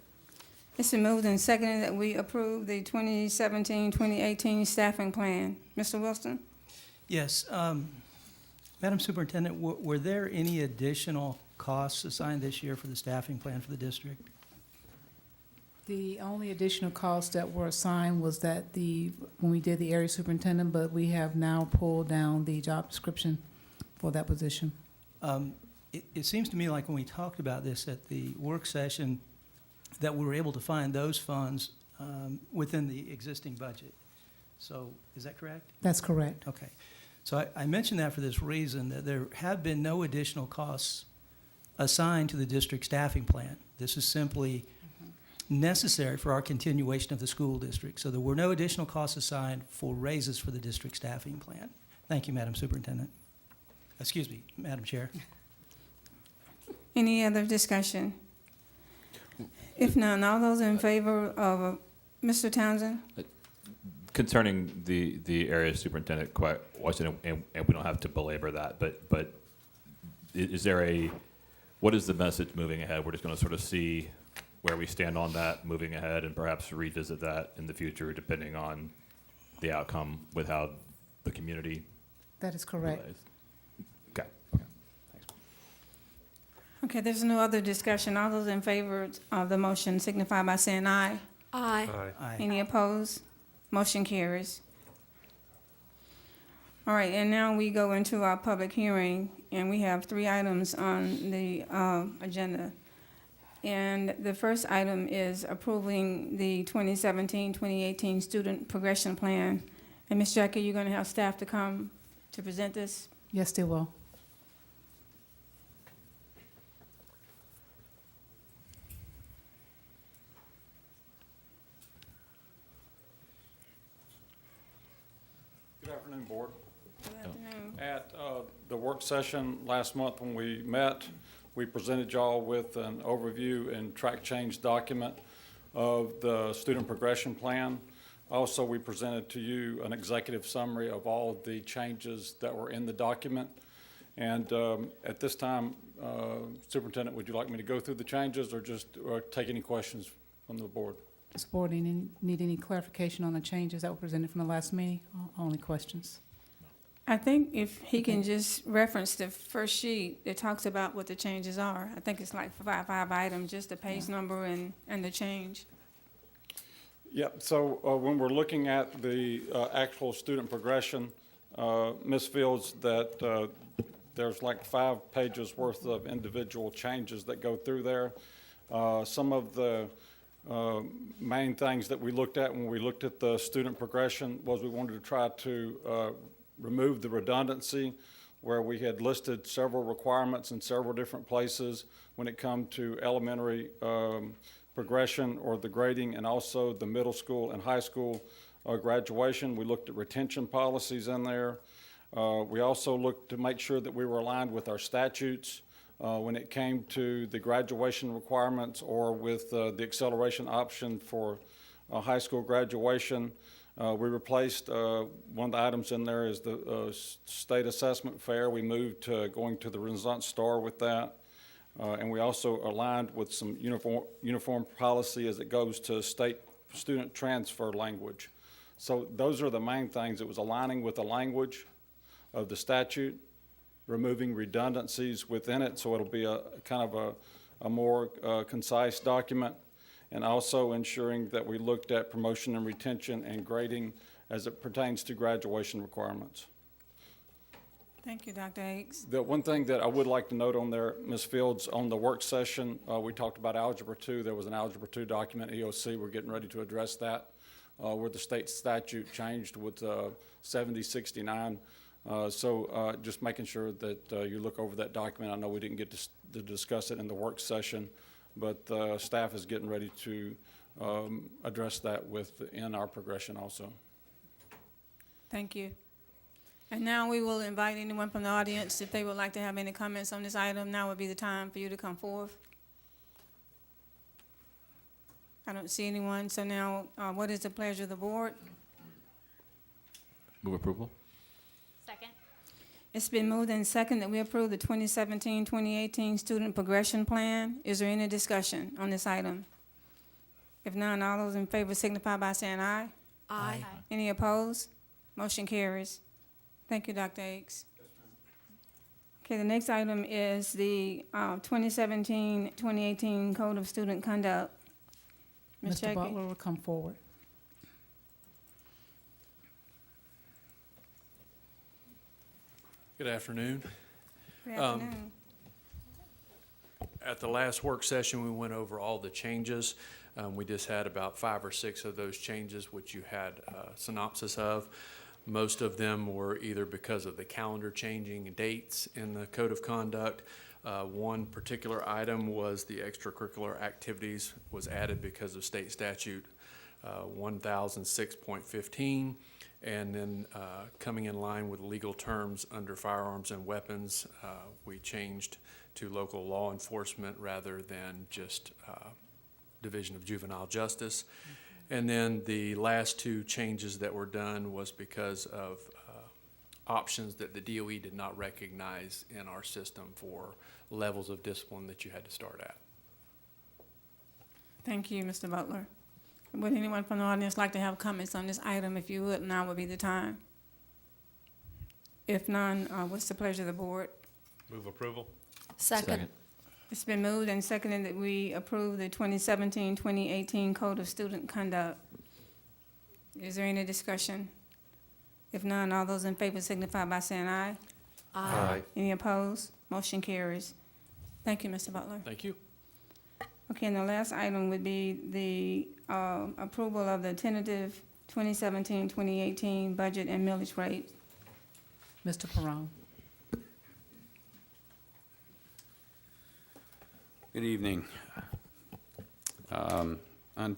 It's been moved and seconded that we approve the 2017-2018 staffing plan. Mr. Wilson? Yes. Madam Superintendent, were there any additional costs assigned this year for the staffing plan for the district? The only additional costs that were assigned was that when we did the area superintendent, but we have now pulled down the job description for that position. It seems to me like when we talked about this at the work session, that we were able to find those funds within the existing budget. So is that correct? That's correct. Okay. So I mention that for this reason, that there have been no additional costs assigned to the district staffing plan. This is simply necessary for our continuation of the school district. So there were no additional costs assigned for raises for the district staffing plan. Thank you, Madam Superintendent. Excuse me, Madam Chair. Any other discussion? If none, all those in favor of Mr. Townsend? Concerning the area superintendent question, and we don't have to belabor that, but is there what is the message moving ahead? We're just going to sort of see where we stand on that moving ahead and perhaps revisit that in the future depending on the outcome with how the community That is correct. relays. Okay. Thanks. Okay, there's no other discussion. All those in favor of the motion signify by saying aye. Aye. Aye. Any opposed? Motion carries. All right, and now we go into our public hearing, and we have 3 items on the agenda. And the first item is approving the 2017-2018 Student Progression Plan. And Ms. Jackie, you're going to have staff to come to present this? Yes, they will. Good afternoon, Board. Good afternoon. At the work session last month when we met, we presented y'all with an overview and track change document of the student progression plan. Also, we presented to you an executive summary of all the changes that were in the document. And at this time, Superintendent, would you like me to go through the changes or just take any questions from the board? Does the board need any clarification on the changes that were presented from the last meeting? Only questions? I think if he can just reference the first sheet that talks about what the changes are. I think it's like five items, just the page number and the change. Yep, so when we're looking at the actual student progression, Ms. Fields, that there's like 5 pages worth of individual changes that go through there. Some of the main things that we looked at when we looked at the student progression was we wanted to try to remove the redundancy where we had listed several requirements in several different places when it come to elementary progression or the grading and also the middle school and high school graduation. We looked at retention policies in there. We also looked to make sure that we were aligned with our statutes when it came to the graduation requirements or with the acceleration option for high school graduation. We replaced one of the items in there is the state assessment fair. We moved to going to the Renaissance Star with that. And we also aligned with some uniform policy as it goes to state student transfer language. So those are the main things. It was aligning with the language of the statute, removing redundancies within it, so it'll be a kind of a more concise document, and also ensuring that we looked at promotion and retention and grading as it pertains to graduation requirements. Thank you, Dr. Hicks. The one thing that I would like to note on there, Ms. Fields, on the work session, we talked about Algebra 2. There was an Algebra 2 document, EOC. We're getting ready to address that, where the state statute changed with 7069. So just making sure that you look over that document. I know we didn't get to discuss it in the work session, but staff is getting ready to address that in our progression also. Thank you. And now we will invite anyone from the audience, if they would like to have any comments on this item, now would be the time for you to come forth. I don't see anyone, so now what is the pleasure of the board? Move approval. Second. It's been moved and second that we approve the 2017-2018 Student Progression Plan. Is there any discussion on this item? If none, all those in favor signify by saying aye. Aye. Any opposed? Motion carries. Thank you, Dr. Hicks. Okay, the next item is the 2017-2018 Code of Student Conduct. Ms. Mr. Jackie? Butler will come forward. Good afternoon. Good afternoon. At the last work session, we went over all the changes. We just had about 5 or 6 of those changes, which you had a synopsis of. Most of them were either because of the calendar changing dates in the Code of Conduct. One particular item was the extracurricular activities was added because of state statute 1006.15. And then coming in line with legal terms under firearms and weapons, we changed to local law enforcement rather than just Division of Juvenile Justice. And then the last two changes that were done was because of options that the DOE did not recognize in our system for levels of discipline that you had to start at. Thank you, Mr. Butler. Would anyone from the audience like to have comments on this item? If you would, now would be the time. If none, what's the pleasure of the board? Move approval. Second. It's been moved and seconded that we approve the 2017-2018 Code of Student Conduct. Is there any discussion? If none, all those in favor signify by saying aye. Aye. Any opposed? Motion carries. Thank you, Mr. Butler. Thank you. Okay, and the last item would be the approval of the tentative 2017-2018 budget and millage rate. Mr. Perone. Good evening. On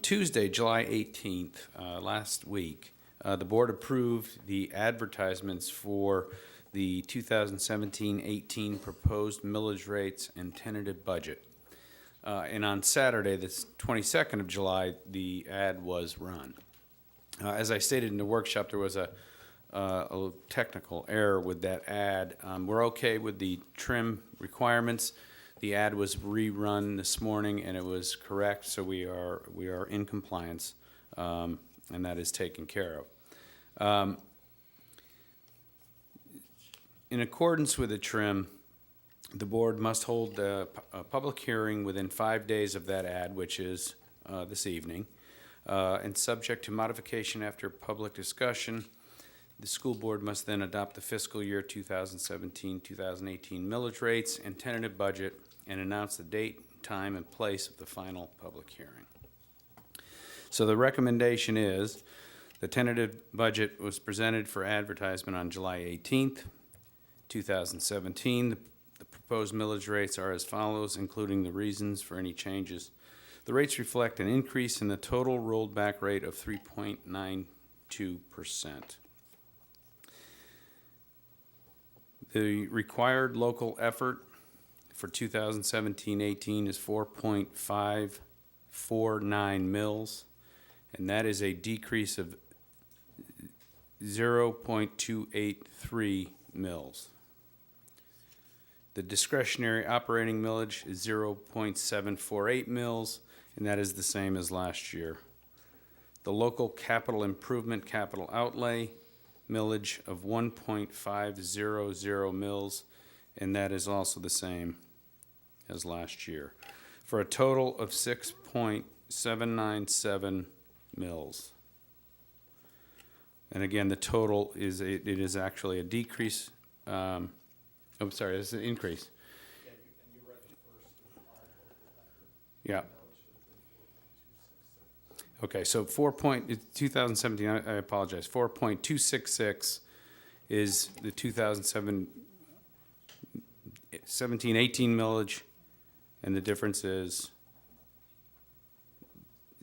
Tuesday, July 18th, last week, the board approved the advertisements for the 2017-18 proposed millage rates and tentative budget. And on Saturday, the 22nd of July, the ad was run. As I stated in the workshop, there was a little technical error with that ad. We're okay with the trim requirements. The ad was rerun this morning, and it was correct, so we are in compliance, and that is taken care of. In accordance with the trim, the board must hold a public hearing within 5 days of that ad, which is this evening, and subject to modification after public discussion. The school board must then adopt the fiscal year 2017-2018 millage rates and tentative budget and announce the date, time, and place of the final public hearing. So the recommendation is the tentative budget was presented for advertisement on July 18th, 2017. The proposed millage rates are as follows, including the reasons for any changes. The rates reflect an increase in the total rolled back rate of 3.92%. The required local effort for 2017-18 is 4.549 mils, and that is a decrease of 0.283 mils. The discretionary operating millage is 0.748 mils, and that is the same as last year. The local capital improvement capital outlay millage of 1.500 mils, and that is also the same as last year, for a total of 6.797 mils. And again, the total is it is actually a decrease. It's an increase. Yeah. Okay, so 2017, I apologize, 4.266 is the 2017-18 millage, and the difference is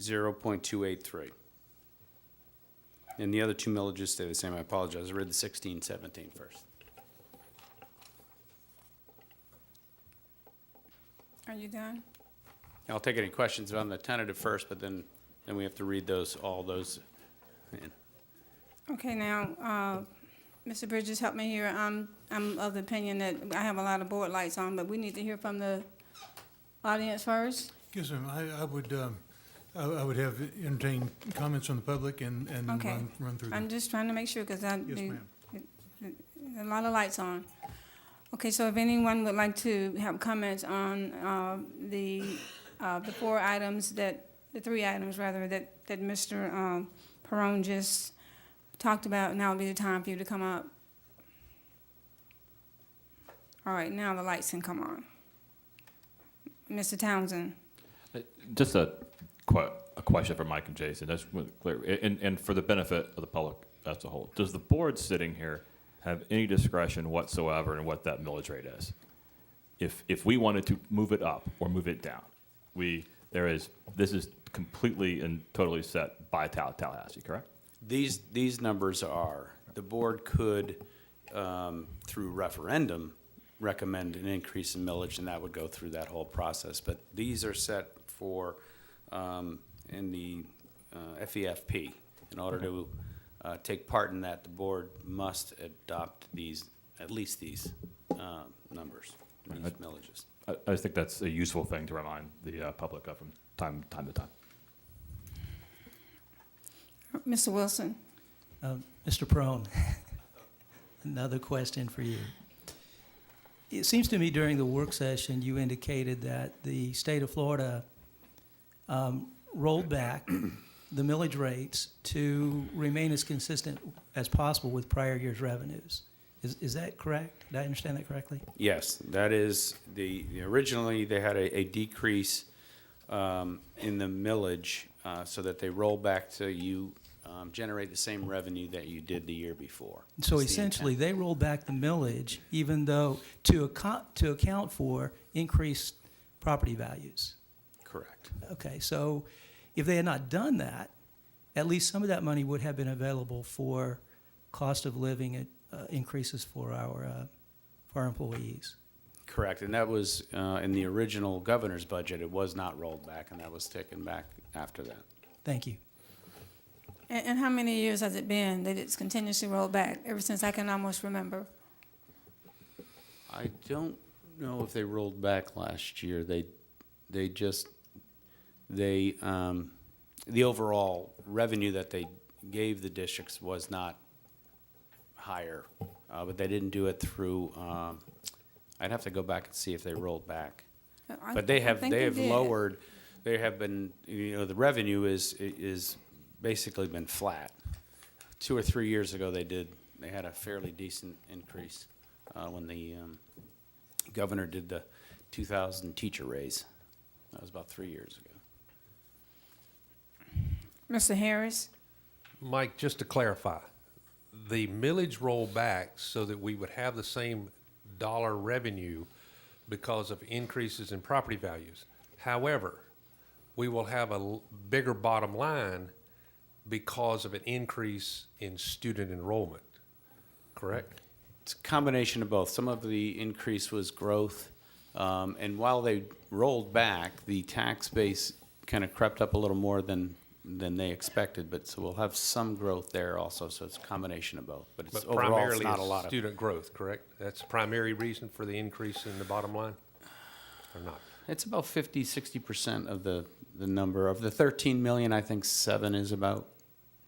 0.283. And the other two millages stay the same. I apologize. I read the 16-17 first. Are you done? I'll take any questions on the tentative first, but then we have to read all those in. Okay, now, Mr. Bridges, help me here. I'm of the opinion that I have a lot of board lights on, but we need to hear from the audience first. Yes, ma'am. I would have entertained comments from the public and Okay. run through I'm them. just trying to make sure, because I Yes, do, ma'am. a lot of lights on. Okay, so if anyone would like to have comments on the four items the three items rather, that Mr. Perone just talked about, now would be the time for you to come up. All right, now the lights can come on. Mr. Townsend. Just a question for Mike and Jason. That's clear. And for the benefit of the public, as a whole. Does the board sitting here have any discretion whatsoever in what that millage rate is? If we wanted to move it up or move it down, this is completely and totally set by Tallahassee, correct? These numbers are, the board could, through referendum, recommend an increase in millage, and that would go through that whole process. But these are set for, in the FEFP. In order to take part in that, the board must adopt these, at least these numbers, these millages. I just think that's a useful thing to remind the public of from time to time. Mr. Wilson? Mr. Prone, another question for you. It seems to me during the work session, you indicated that the state of Florida rolled back the millage rates to remain as consistent as possible with prior year's revenues. Is that correct? Did I understand that correctly? Yes, that is originally they had a decrease in the millage so that they roll back to you generate the same revenue that you did the year before. So That's the essentially, intent. they rolled back the millage even though to account for increased property values. Correct. Okay, so if they had not done that, at least some of that money would have been available for cost of living increases for our employees. Correct, and that was in the original governor's budget. It was not rolled back, and that was taken back after that. Thank you. And how many years has it been that it's continuously rolled back, ever since I can almost remember? I don't know if they rolled back last year. The overall revenue that they gave the districts was not higher, but they didn't do it through, I'd have to go back and see if they rolled back. But they have lowered, they have been, the revenue is basically been flat. 2 or 3 years ago, they had a fairly decent increase when the governor did the 2,000 teacher raise. That was about 3 years ago. Mr. Harris? Mike, just to clarify, the millage rolled back so that we would have the same dollar revenue because of increases in property values. However, we will have a bigger bottom line because of an increase in student enrollment, correct? It's a combination of both. Some of the increase was growth, and while they rolled back, the tax base kind of crept up a little more than they expected, but so we'll have some growth there also, so it's a combination of both. But it's overall, it's not a lot of student growth, correct? That's the primary reason for the increase in the bottom line, or not? It's about 50-60% of the number. Of the 13 million, I think 7 is about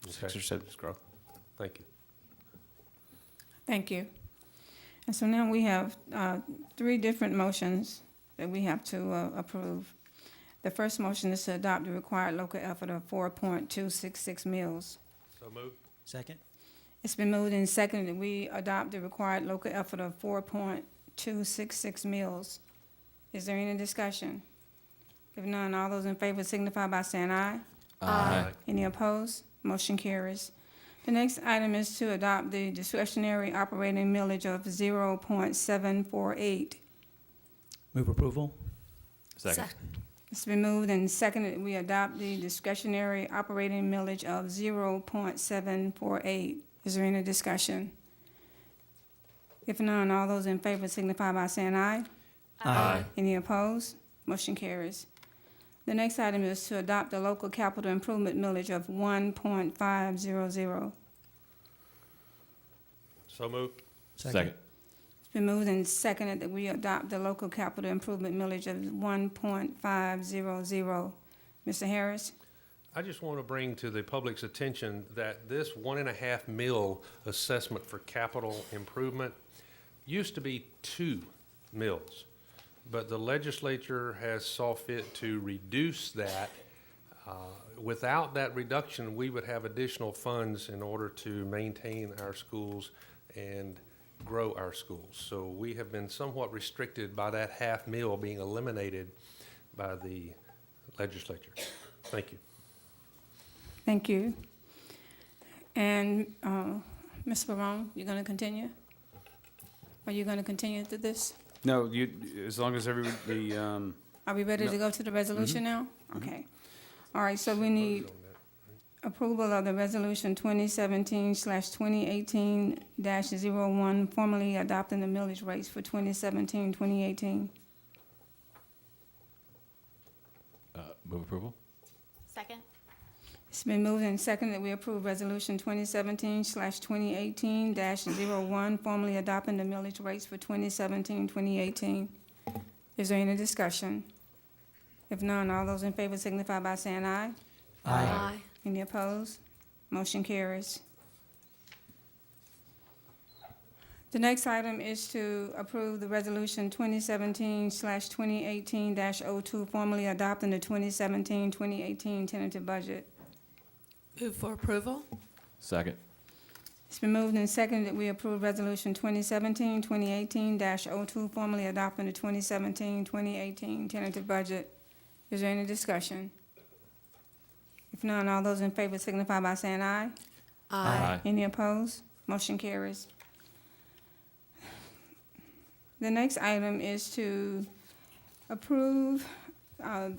6 or 7 is growth. Thank you. Thank you. And so now we have 3 different motions that we have to approve. The first motion is to adopt the required local effort of 4.266 mills. So moved. Second? It's been moved and seconded that we adopt the required local effort of 4.266 mills. Is there any discussion? If none, all those in favor signify by saying aye. Aye. Any opposed? Motion carries. The next item is to adopt the discretionary operating millage of 0.748. Move approval? Second. It's been moved and seconded that we adopt the discretionary operating millage of 0.748. Is there any discussion? If none, all those in favor signify by saying aye. Aye. Any opposed? Motion carries. The next item is to adopt the local capital improvement millage of 1.500. So moved. Second. It's been moved and seconded that we adopt the local capital improvement millage of 1.500. Mr. Harris? I just want to bring to the public's attention that this 1.5 mil assessment for capital improvement used to be 2 mills, but the legislature has saw fit to reduce that. Without that reduction, we would have additional funds in order to maintain our schools and grow our schools. So we have been somewhat restricted by that half mil being eliminated by the legislature. Thank you. Thank you. And, Ms. Barone, you're gonna continue? Are you gonna continue to this? No, you, as long as everybody, Are we ready to No. go to the resolution now? Okay. All right, so we need approval of the resolution 2017/2018-01, formally adopting the millage rates for 2017-2018. Move approval? Second? It's been moved and seconded that we approve resolution 2017/2018-01, formally adopting the millage rates for 2017-2018. Is there any discussion? If none, all those in favor signify by saying aye. Aye. Any opposed? Motion carries. The next item is to approve the resolution 2017/2018-02, formally adopting the 2017-2018 tentative budget. Move for approval? Second. It's been moved and seconded that we approve resolution 2017-2018-02, formally adopting the 2017-2018 tentative budget. Is there any discussion? If none, all those in favor signify by saying aye. Aye. Any opposed? Motion carries. The next item is to approve a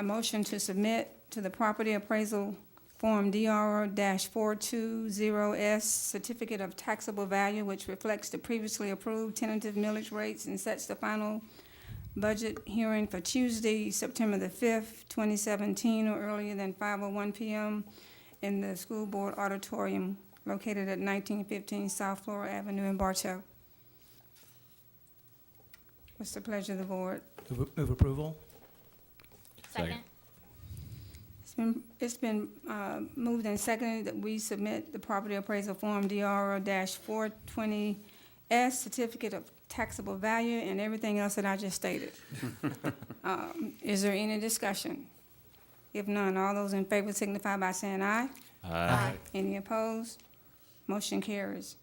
motion to submit to the property appraisal Form DR-420S Certificate of Taxable Value, which reflects the previously approved tentative millage rates and sets the final budget hearing for Tuesday, September the 5th, 2017, or earlier than 5:01 p.m. in the school board auditorium located at 1915 South Flora Avenue in Bartow. What's the pleasure of the board? Move approval? Second? It's been moved and seconded that we submit the property appraisal form DR-420S Certificate of Taxable Value and everything else that I just stated. Is there any discussion? If none, all those in favor signify by saying aye. Aye. Any opposed? Motion carries.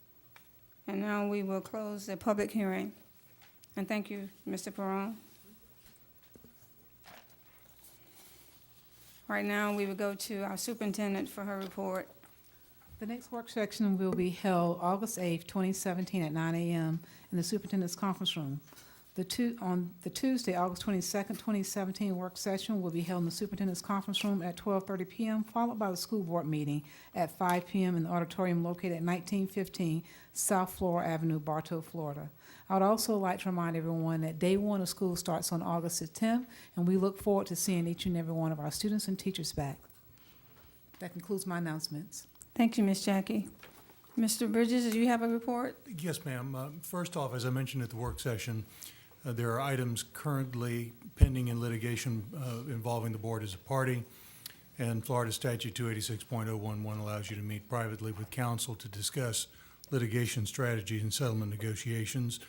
And now we will close the public hearing. And thank you, Mr. Perron. Right now, we will go to our superintendent for her report. The next work session will be held August 8th, 2017 at 9 a.m. in the superintendent's conference room. On the Tuesday, August 22nd, 2017 work session will be held in the superintendent's conference room at 12:30 p.m., followed by the school board meeting at 5 p.m. in the auditorium located at 1915 South Flora Avenue, Bartow, Florida. I would also like to remind everyone that day one of school starts on August the 10th, and we look forward to seeing each and every one of our students and teachers back. That concludes my announcements. Thank you, Ms. Jackie. Mr. Bridges, do you have a report? Yes, ma'am. First off, as I mentioned at the work session, there are items currently pending in litigation involving the board as a party, and Florida Statute 286.011 allows you to meet privately with counsel to discuss litigation strategies and settlement negotiations.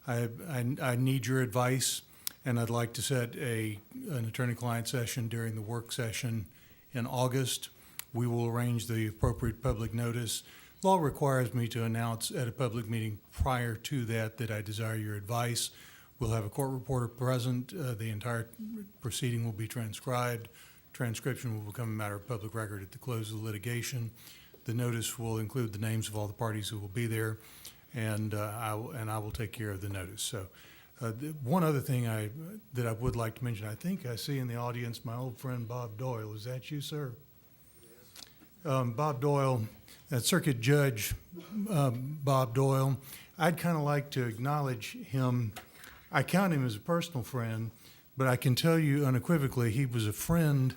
I need your advice, and I'd like to set an attorney-client session during the work session in August. We will arrange the appropriate public notice. Law requires me to announce at a public meeting prior to that I desire your advice. We'll have a court reporter present. The entire proceeding will be transcribed. Transcription will become a matter of public record at the close of the litigation. The notice will include the names of all the parties who will be there, and I will take care of the notice. So, one other thing that I would like to mention, I think I see in the audience my old friend Bob Doyle. Is that you, sir? Bob Doyle, Circuit Judge Bob Doyle. I'd kind of like to acknowledge him. I count him as a personal friend, but I can tell you unequivocally he was a friend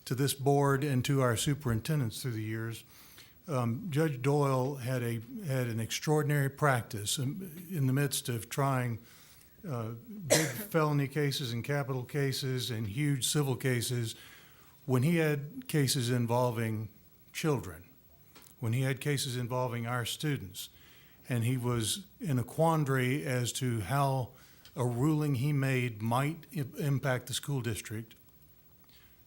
to this board and to our superintendents through the years. Judge Doyle had an extraordinary practice in the midst of trying big felony cases and capital cases and huge civil cases. When he had cases involving children, when he had cases involving our students, and he was in a quandary as to how a ruling he made might impact the school district,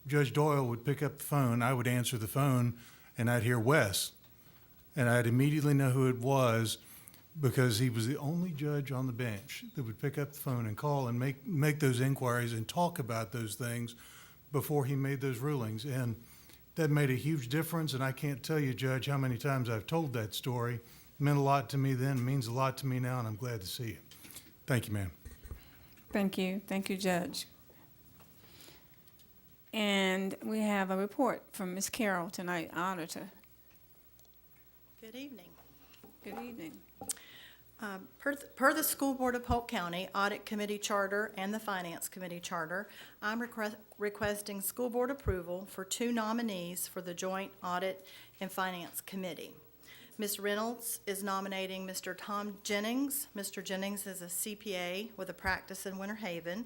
Judge Doyle would pick up the phone, I would answer the phone, and I'd hear Wes, and I'd immediately know who it was because he was the only judge on the bench that would pick up the phone and call and make those inquiries and talk about those things before he made those rulings. And That made a huge difference, and I can't tell you, Judge, how many times I've told that story. It meant a lot to me then, means a lot to me now, and I'm glad to see you. Thank you, ma'am. Thank you. Thank you, Judge. And we have a report from Ms. Carroll tonight, Auditor. Good evening. Good evening. Per the School Board of Polk County Audit Committee Charter and the Finance Committee Charter, I'm requesting school board approval for 2 nominees for the Joint Audit and Finance Committee. Ms. Reynolds is nominating Mr. Tom Jennings. Mr. Jennings is a CPA with a practice in Winter Haven.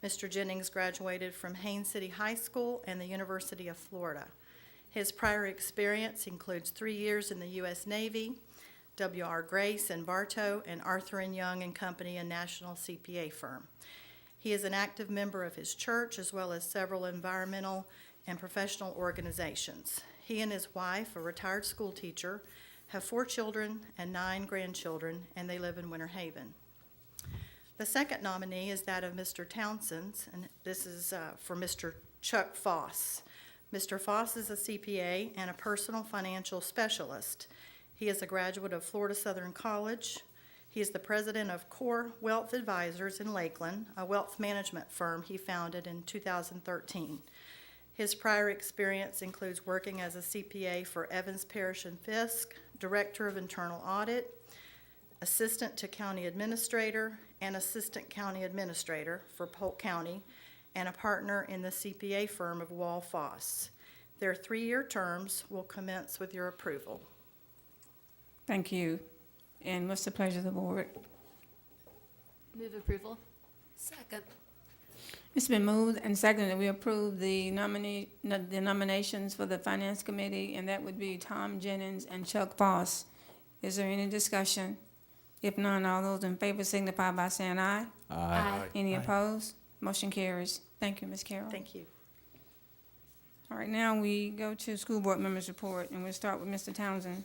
Mr. Jennings graduated from Haines City High School and the University of Florida. His prior experience includes 3 years in the U.S. Navy, W.R. Grace and Bartow, and Arthur & Young and Company, a national CPA firm. He is an active member of his church as well as several environmental and professional organizations. He and his wife, a retired school teacher, have 4 children and 9 grandchildren, and they live in Winter Haven. The second nominee is that of Mr. Townsend, and this is for Mr. Chuck Foss. Mr. Foss is a CPA and a personal financial specialist. He is a graduate of Florida Southern College. He is the president of Core Wealth Advisors in Lakeland, a wealth management firm he founded in 2013. His prior experience includes working as a CPA for Evans Parish and Fisk, Director of Internal Audit, Assistant to County Administrator, and Assistant County Administrator for Polk County, and a partner in the CPA firm of Wall Foss. Their 3-year terms will commence with your approval. Thank you. And what's the pleasure of the board? Move approval. Second. It's been moved and seconded that we approve the nominations for the Finance Committee, and that would be Tom Jennings and Chuck Foss. Is there any discussion? If none, all those in favor signify by saying aye. Aye. Any Aye. opposed? Motion carries. Thank you, Ms. Carroll. Thank you. All right, now we go to school board members' report, and we'll start with Mr. Townsend.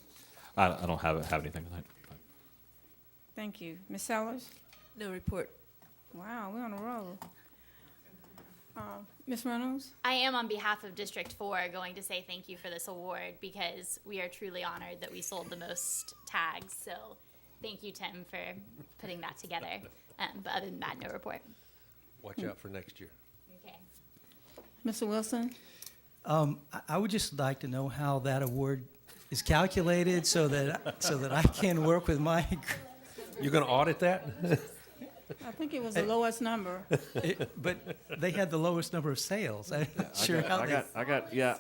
I don't have anything tonight. Thank you. Ms. Sellers? No report. Wow, we're on a roll. Ms. Reynolds? I am, on behalf of District 4, going to say thank you for this award because we are truly honored that we sold the most tags. So thank you, Tim, for putting that together. But other than that, no report. Watch out for next year. Okay. Mr. Wilson? I would just like to know how that award is calculated so that I can work with my. You're going to audit that? I think it was the lowest number. But they had the lowest number of sales. I'm not sure how they.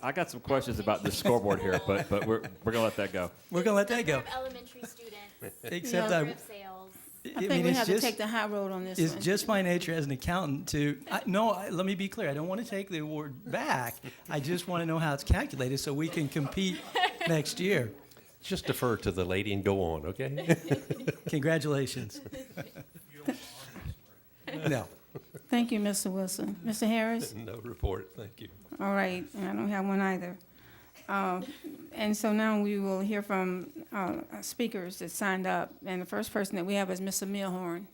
I got some questions about this scoreboard here, but we're gonna let that go. We're gonna let that go. Number of elementary students. Except number of sales. I think we have to take the high road on this It's one. just my nature as an accountant to, let me be clear, I don't want to take the award back. I just want to know how it's calculated so we can compete next year. Just defer to the lady and go on, okay? Congratulations. No. Thank you, Mr. Wilson. Mr. Harris? No report, thank you. All right, and I don't have one either. And so now we will hear from speakers that signed up. And the first person that we have is Mr. Milhorn.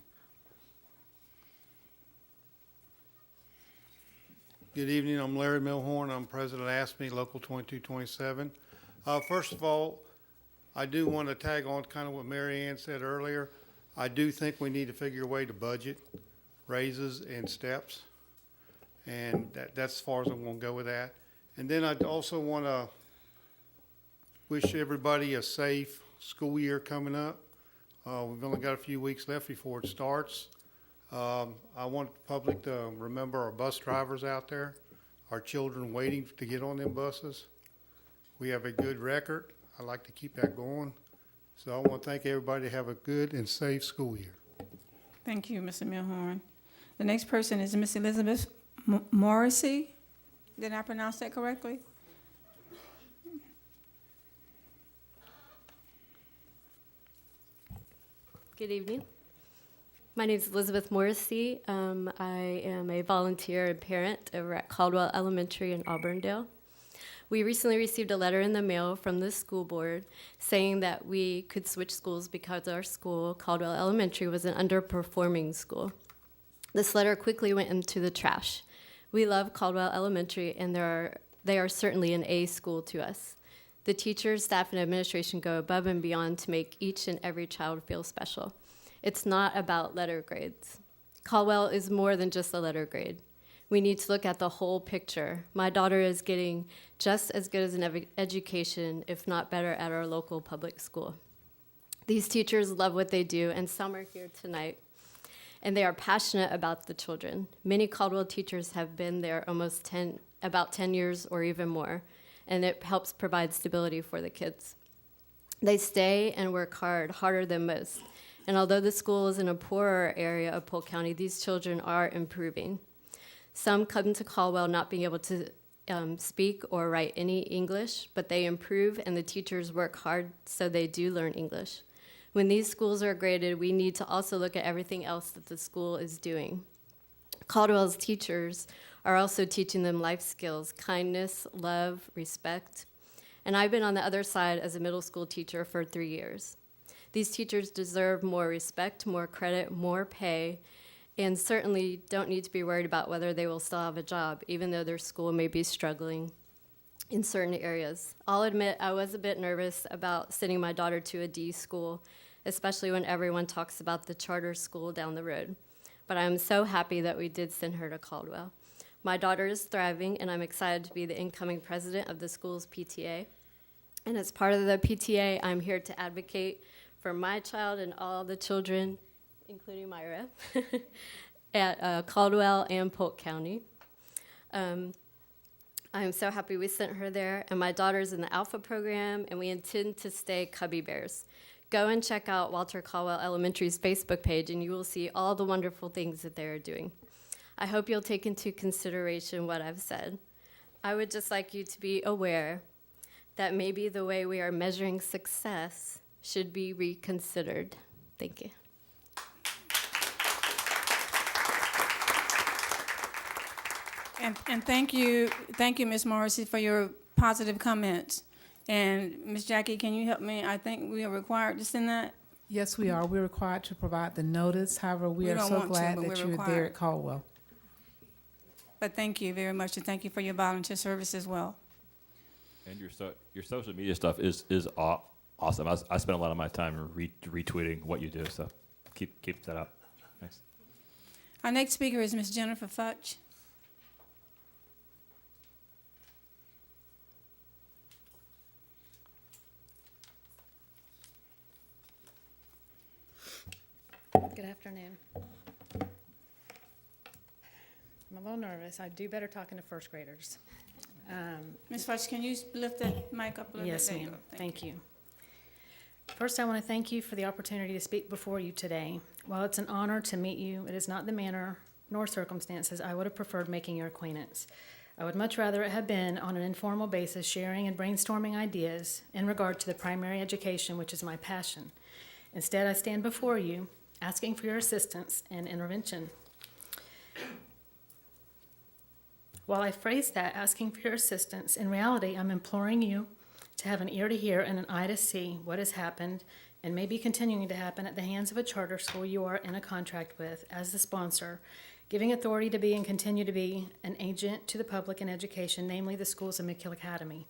Good evening, I'm Larry Milhorn. I'm president of ASME Local 2227. First of all, I do want to tag on kind of what Mary Ann said earlier. I do think we need to figure a way to budget raises and steps. And that's as far as I'm going to go with that. And then I also want to wish everybody a safe school year coming up. We've only got a few weeks left before it starts. I want the public to remember our bus drivers out there, our children waiting to get on them buses. We have a good record. I like to keep that going. So I want to thank everybody to have a good and safe school year. Thank you, Mr. Milhorn. The next person is Miss Elizabeth Morrissey. Did I pronounce that correctly? Good evening. My name is Elizabeth Morrissey. I am a volunteer and parent over at Caldwell Elementary in Auburndale. We recently received a letter in the mail from the school board saying that we could switch schools because our school, Caldwell Elementary, was an underperforming school. This letter quickly went into the trash. We love Caldwell Elementary, and there are they are certainly an A school to us. The teachers, staff, and administration go above and beyond to make each and every child feel special. It's not about letter grades. Caldwell is more than just a letter grade. We need to look at the whole picture. My daughter is getting just as good as an education, if not better, at our local public school. These teachers love what they do, and some are here tonight, and they are passionate about the children. Many Caldwell teachers have been there about 10 years or even more, and it helps provide stability for the kids. They stay and work hard, harder than most. And although the school is in a poorer area of Polk County, these children are improving. Some come to Caldwell not being able to speak or write any English, but they improve and the teachers work hard so they do learn English. When these schools are graded, we need to also look at everything else that the school is doing. Caldwell's teachers are also teaching them life skills, kindness, love, respect. And I've been on the other side as a middle school teacher for 3 years. These teachers deserve more respect, more credit, more pay, and certainly don't need to be worried about whether they will still have a job, even though their school may be struggling in certain areas. I'll admit I was a bit nervous about sending my daughter to a D school, especially when everyone talks about the charter school down the road. But I'm so happy that we did send her to Caldwell. My daughter is thriving, and I'm excited to be the incoming president of the school's PTA. And as part of the PTA, I'm here to advocate for my child and all the children, including Myra, at Caldwell and Polk County. I'm so happy we sent her there, and my daughter's in the Alpha program, and we intend to stay Cubby Bears. Go and check out Walter Caldwell Elementary's Facebook page, and you will see all the wonderful things that they are doing. I hope you'll take into consideration what I've said. I would just like you to be aware that maybe the way we are measuring success should be reconsidered. Thank you. And thank you, Ms. Morrissey, for your positive comments. And Ms. Jackie, can you help me? I think we are required to send that. Yes, we are. We're required to provide the notice. However, we are don't so want to, glad but that we're you're required. there at Caldwell. But thank you very much, and thank you for your volunteer service as well. And your social media stuff is awesome. I spend a lot of my time retweeting what you do, so keep that up. Thanks. Our next speaker is Ms. Jennifer Futch. Good afternoon. I'm a little nervous. I do better talking to first graders. Ms. Futch, can you lift that mic up a little Yes, bit? There you ma'am. go. Thank you. First, I want to thank you for the opportunity to speak before you today. While it's an honor to meet you, it is not the manner nor circumstances I would have preferred making your acquaintance. I would much rather it have been on an informal basis, sharing and brainstorming ideas in regard to the primary education, which is my passion. Instead, I stand before you, asking for your assistance and intervention. While I phrase that, asking for your assistance, in reality, I'm imploring you to have an ear to hear and an eye to see what has happened and may be continuing to happen at the hands of a charter school you are in a contract with as the sponsor, giving authority to be and continue to be an agent to the public in education, namely the schools of McKill Academy.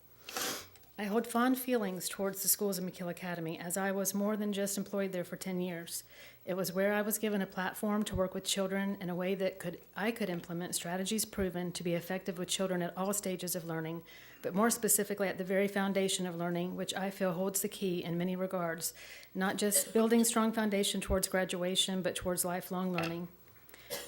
I hold fond feelings towards the schools of McKill Academy, as I was more than just employed there for 10 years. It was where I was given a platform to work with children in a way that I could implement strategies proven to be effective with children at all stages of learning, but more specifically at the very foundation of learning, which I feel holds the key in many regards, not just building strong foundation towards graduation, but towards lifelong learning.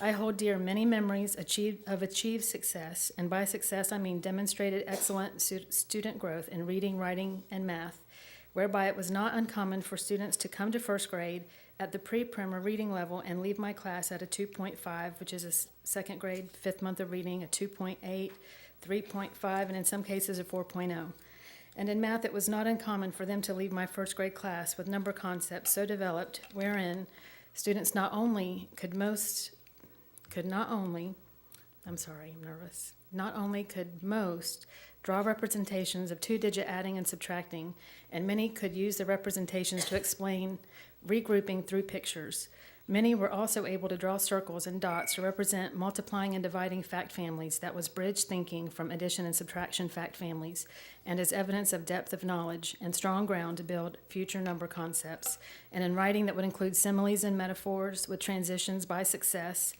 I hold dear many memories of achieved success, and by success I mean demonstrated excellent student growth in reading, writing, and math, whereby it was not uncommon for students to come to first grade at the pre-primer reading level and leave my class at a 2.5, which is a second grade, fifth month of reading, a 2.8, 3.5, and in some cases a 4.0. And in math, it was not uncommon for them to leave my first grade class with number concepts so developed wherein students not only could most draw representations of two-digit adding and subtracting, and many could use the representations to explain regrouping through pictures. Many were also able to draw circles and dots to represent multiplying and dividing fact families. That was bridge thinking from addition and subtraction fact families, and as evidence of depth of knowledge and strong ground to build future number concepts. And in writing that would include similes and metaphors with transitions by success.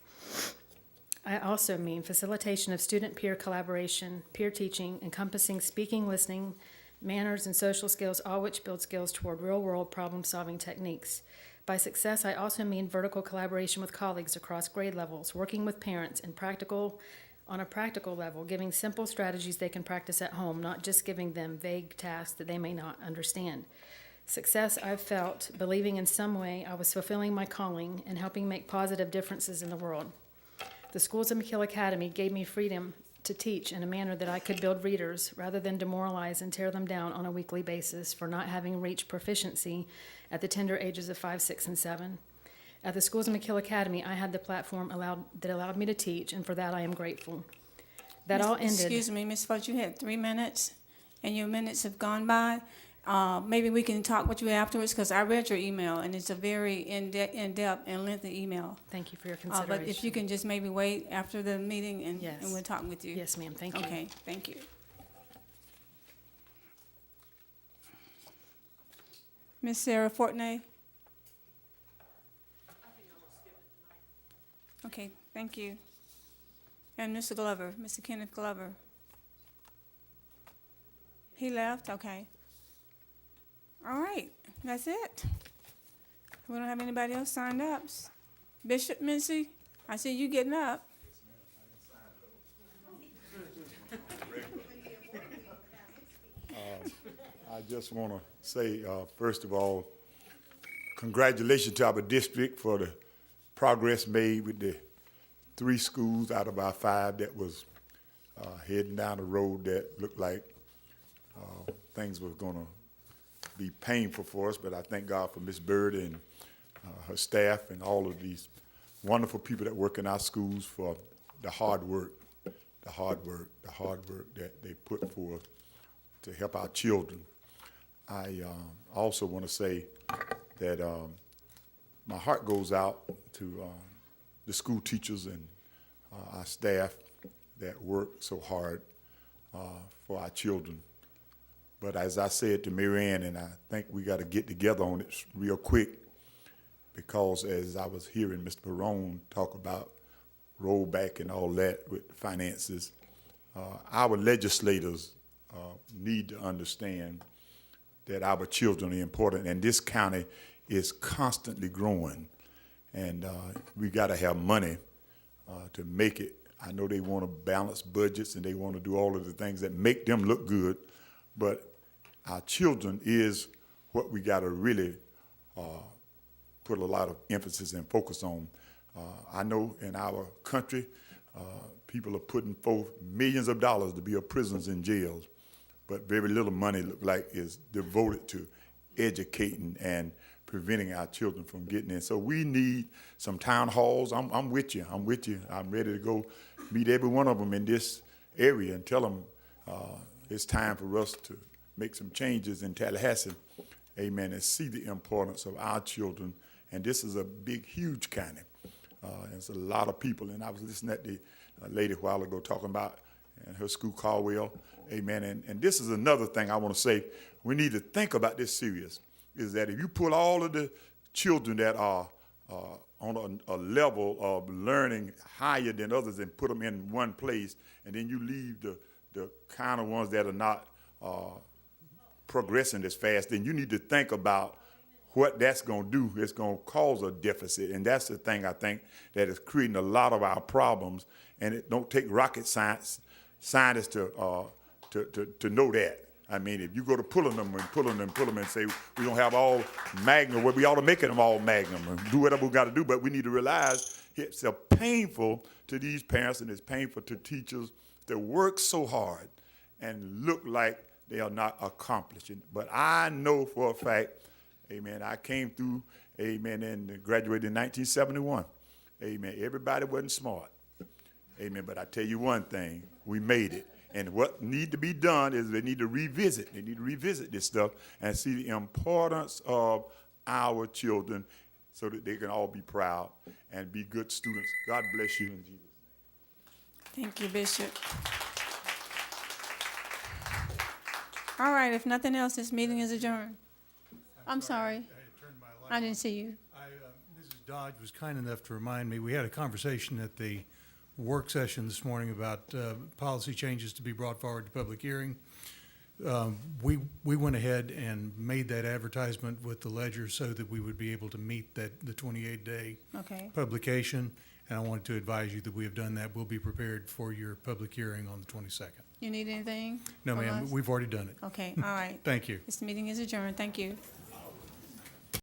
I also mean facilitation of student-peer collaboration, peer teaching, encompassing speaking, listening, manners, and social skills, all which build skills toward real-world problem-solving techniques. By success, I also mean vertical collaboration with colleagues across grade levels, working with parents on a practical level, giving simple strategies they can practice at home, not just giving them vague tasks that they may not understand. Success, I've felt, believing in some way I was fulfilling my calling and helping make positive differences in the world. The schools of McKill Academy gave me freedom to teach in a manner that I could build readers rather than demoralize and tear them down on a weekly basis for not having reached proficiency at the tender ages of 5, 6, and 7. At the schools of McKill Academy, I had the platform that allowed me to teach, and for that I am grateful. That all ended. Excuse me, Ms. Fudge, you had 3 minutes, and your minutes have gone by. Maybe we can talk with you afterwards, because I read your email, and it's a very in-depth and lengthy email. Thank you for your consideration. But if you can just maybe wait after the meeting, and we'll talk with you. Yes, ma'am. Thank you. Okay, thank you. Ms. Sarah Fortney? Okay, thank you. And Mr. Glover, Mr. Kenneth Glover? He left? Okay. All right, that's it. We don't have anybody else signed up. Bishop Mincy, I see you getting up. I just want to say, first of all, congratulations to our district for the progress made with the 3 schools out of our 5 that was heading down the road that looked like things were going to be painful for us. But I thank God for Ms. Bird and her staff and all of these wonderful people that work in our schools for the hard work that they put forth to help our children. I also want to say that my heart goes out to the school teachers and our staff that work so hard for our children. But as I said to Mary Ann, and I think we got to get together on it real quick, because as I was hearing Mr. Perone talk about rollback and all that with finances, our legislators need to understand that our children are important, and this county is constantly growing, and we got to have money to make it. I know they want to balance budgets and they want to do all of the things that make them look good, but our children is what we got to really put a lot of emphasis and focus on. I know in our country, people are putting forth millions of dollars to build prisons and jails, but very little money look like is devoted to educating and preventing our children from getting in. So we need some town halls. I'm with you. I'm ready to go meet every one of them in this area and tell them it's time for us to make some changes in Tallahassee, amen, and see the importance of our children. And this is a big, huge county. It's a lot of people. And I was listening at the lady a while ago talking about in her school, Caldwell, amen. And this is another thing I want to say. We need to think about this serious, is that if you pull all of the children that are on a level of learning higher than others and put them in one place, and then you leave the kind of ones that are not progressing as fast, then you need to think about what that's going to do. It's going to cause a deficit, and that's the thing I think that is creating a lot of our problems. And it don't take rocket scientists to know that. I mean, if you go to pulling them and say we don't have all Magnum, well, we ought to make them all Magnum and do whatever we got to do. But we need to realize it's painful to these parents and it's painful to teachers that work so hard and look like they are not accomplishing. But I know for a fact, amen, I came through, amen, and graduated in 1971. Amen. Everybody wasn't smart. Amen. But I tell you one thing, we made it. And what need to be done is they need to revisit. They need to revisit this stuff and see the importance of our children so that they can all be proud and be good students. God bless you in Jesus' name. Thank you, Bishop. All right, if nothing else, this meeting is adjourned. I'm sorry. I didn't see you. Mrs. Dodge was kind enough to remind me, we had a conversation at the work session this morning about policy changes to be brought forward to public hearing. We went ahead and made that advertisement with the Ledger so that we would be able to meet the 28-day Okay. publication. And I wanted to advise you that we have done that. We'll be prepared for your public hearing on the 22nd. You need anything? No, from ma'am, us? we've already done it. Okay, all right. Thank you. This meeting is adjourned. Thank you.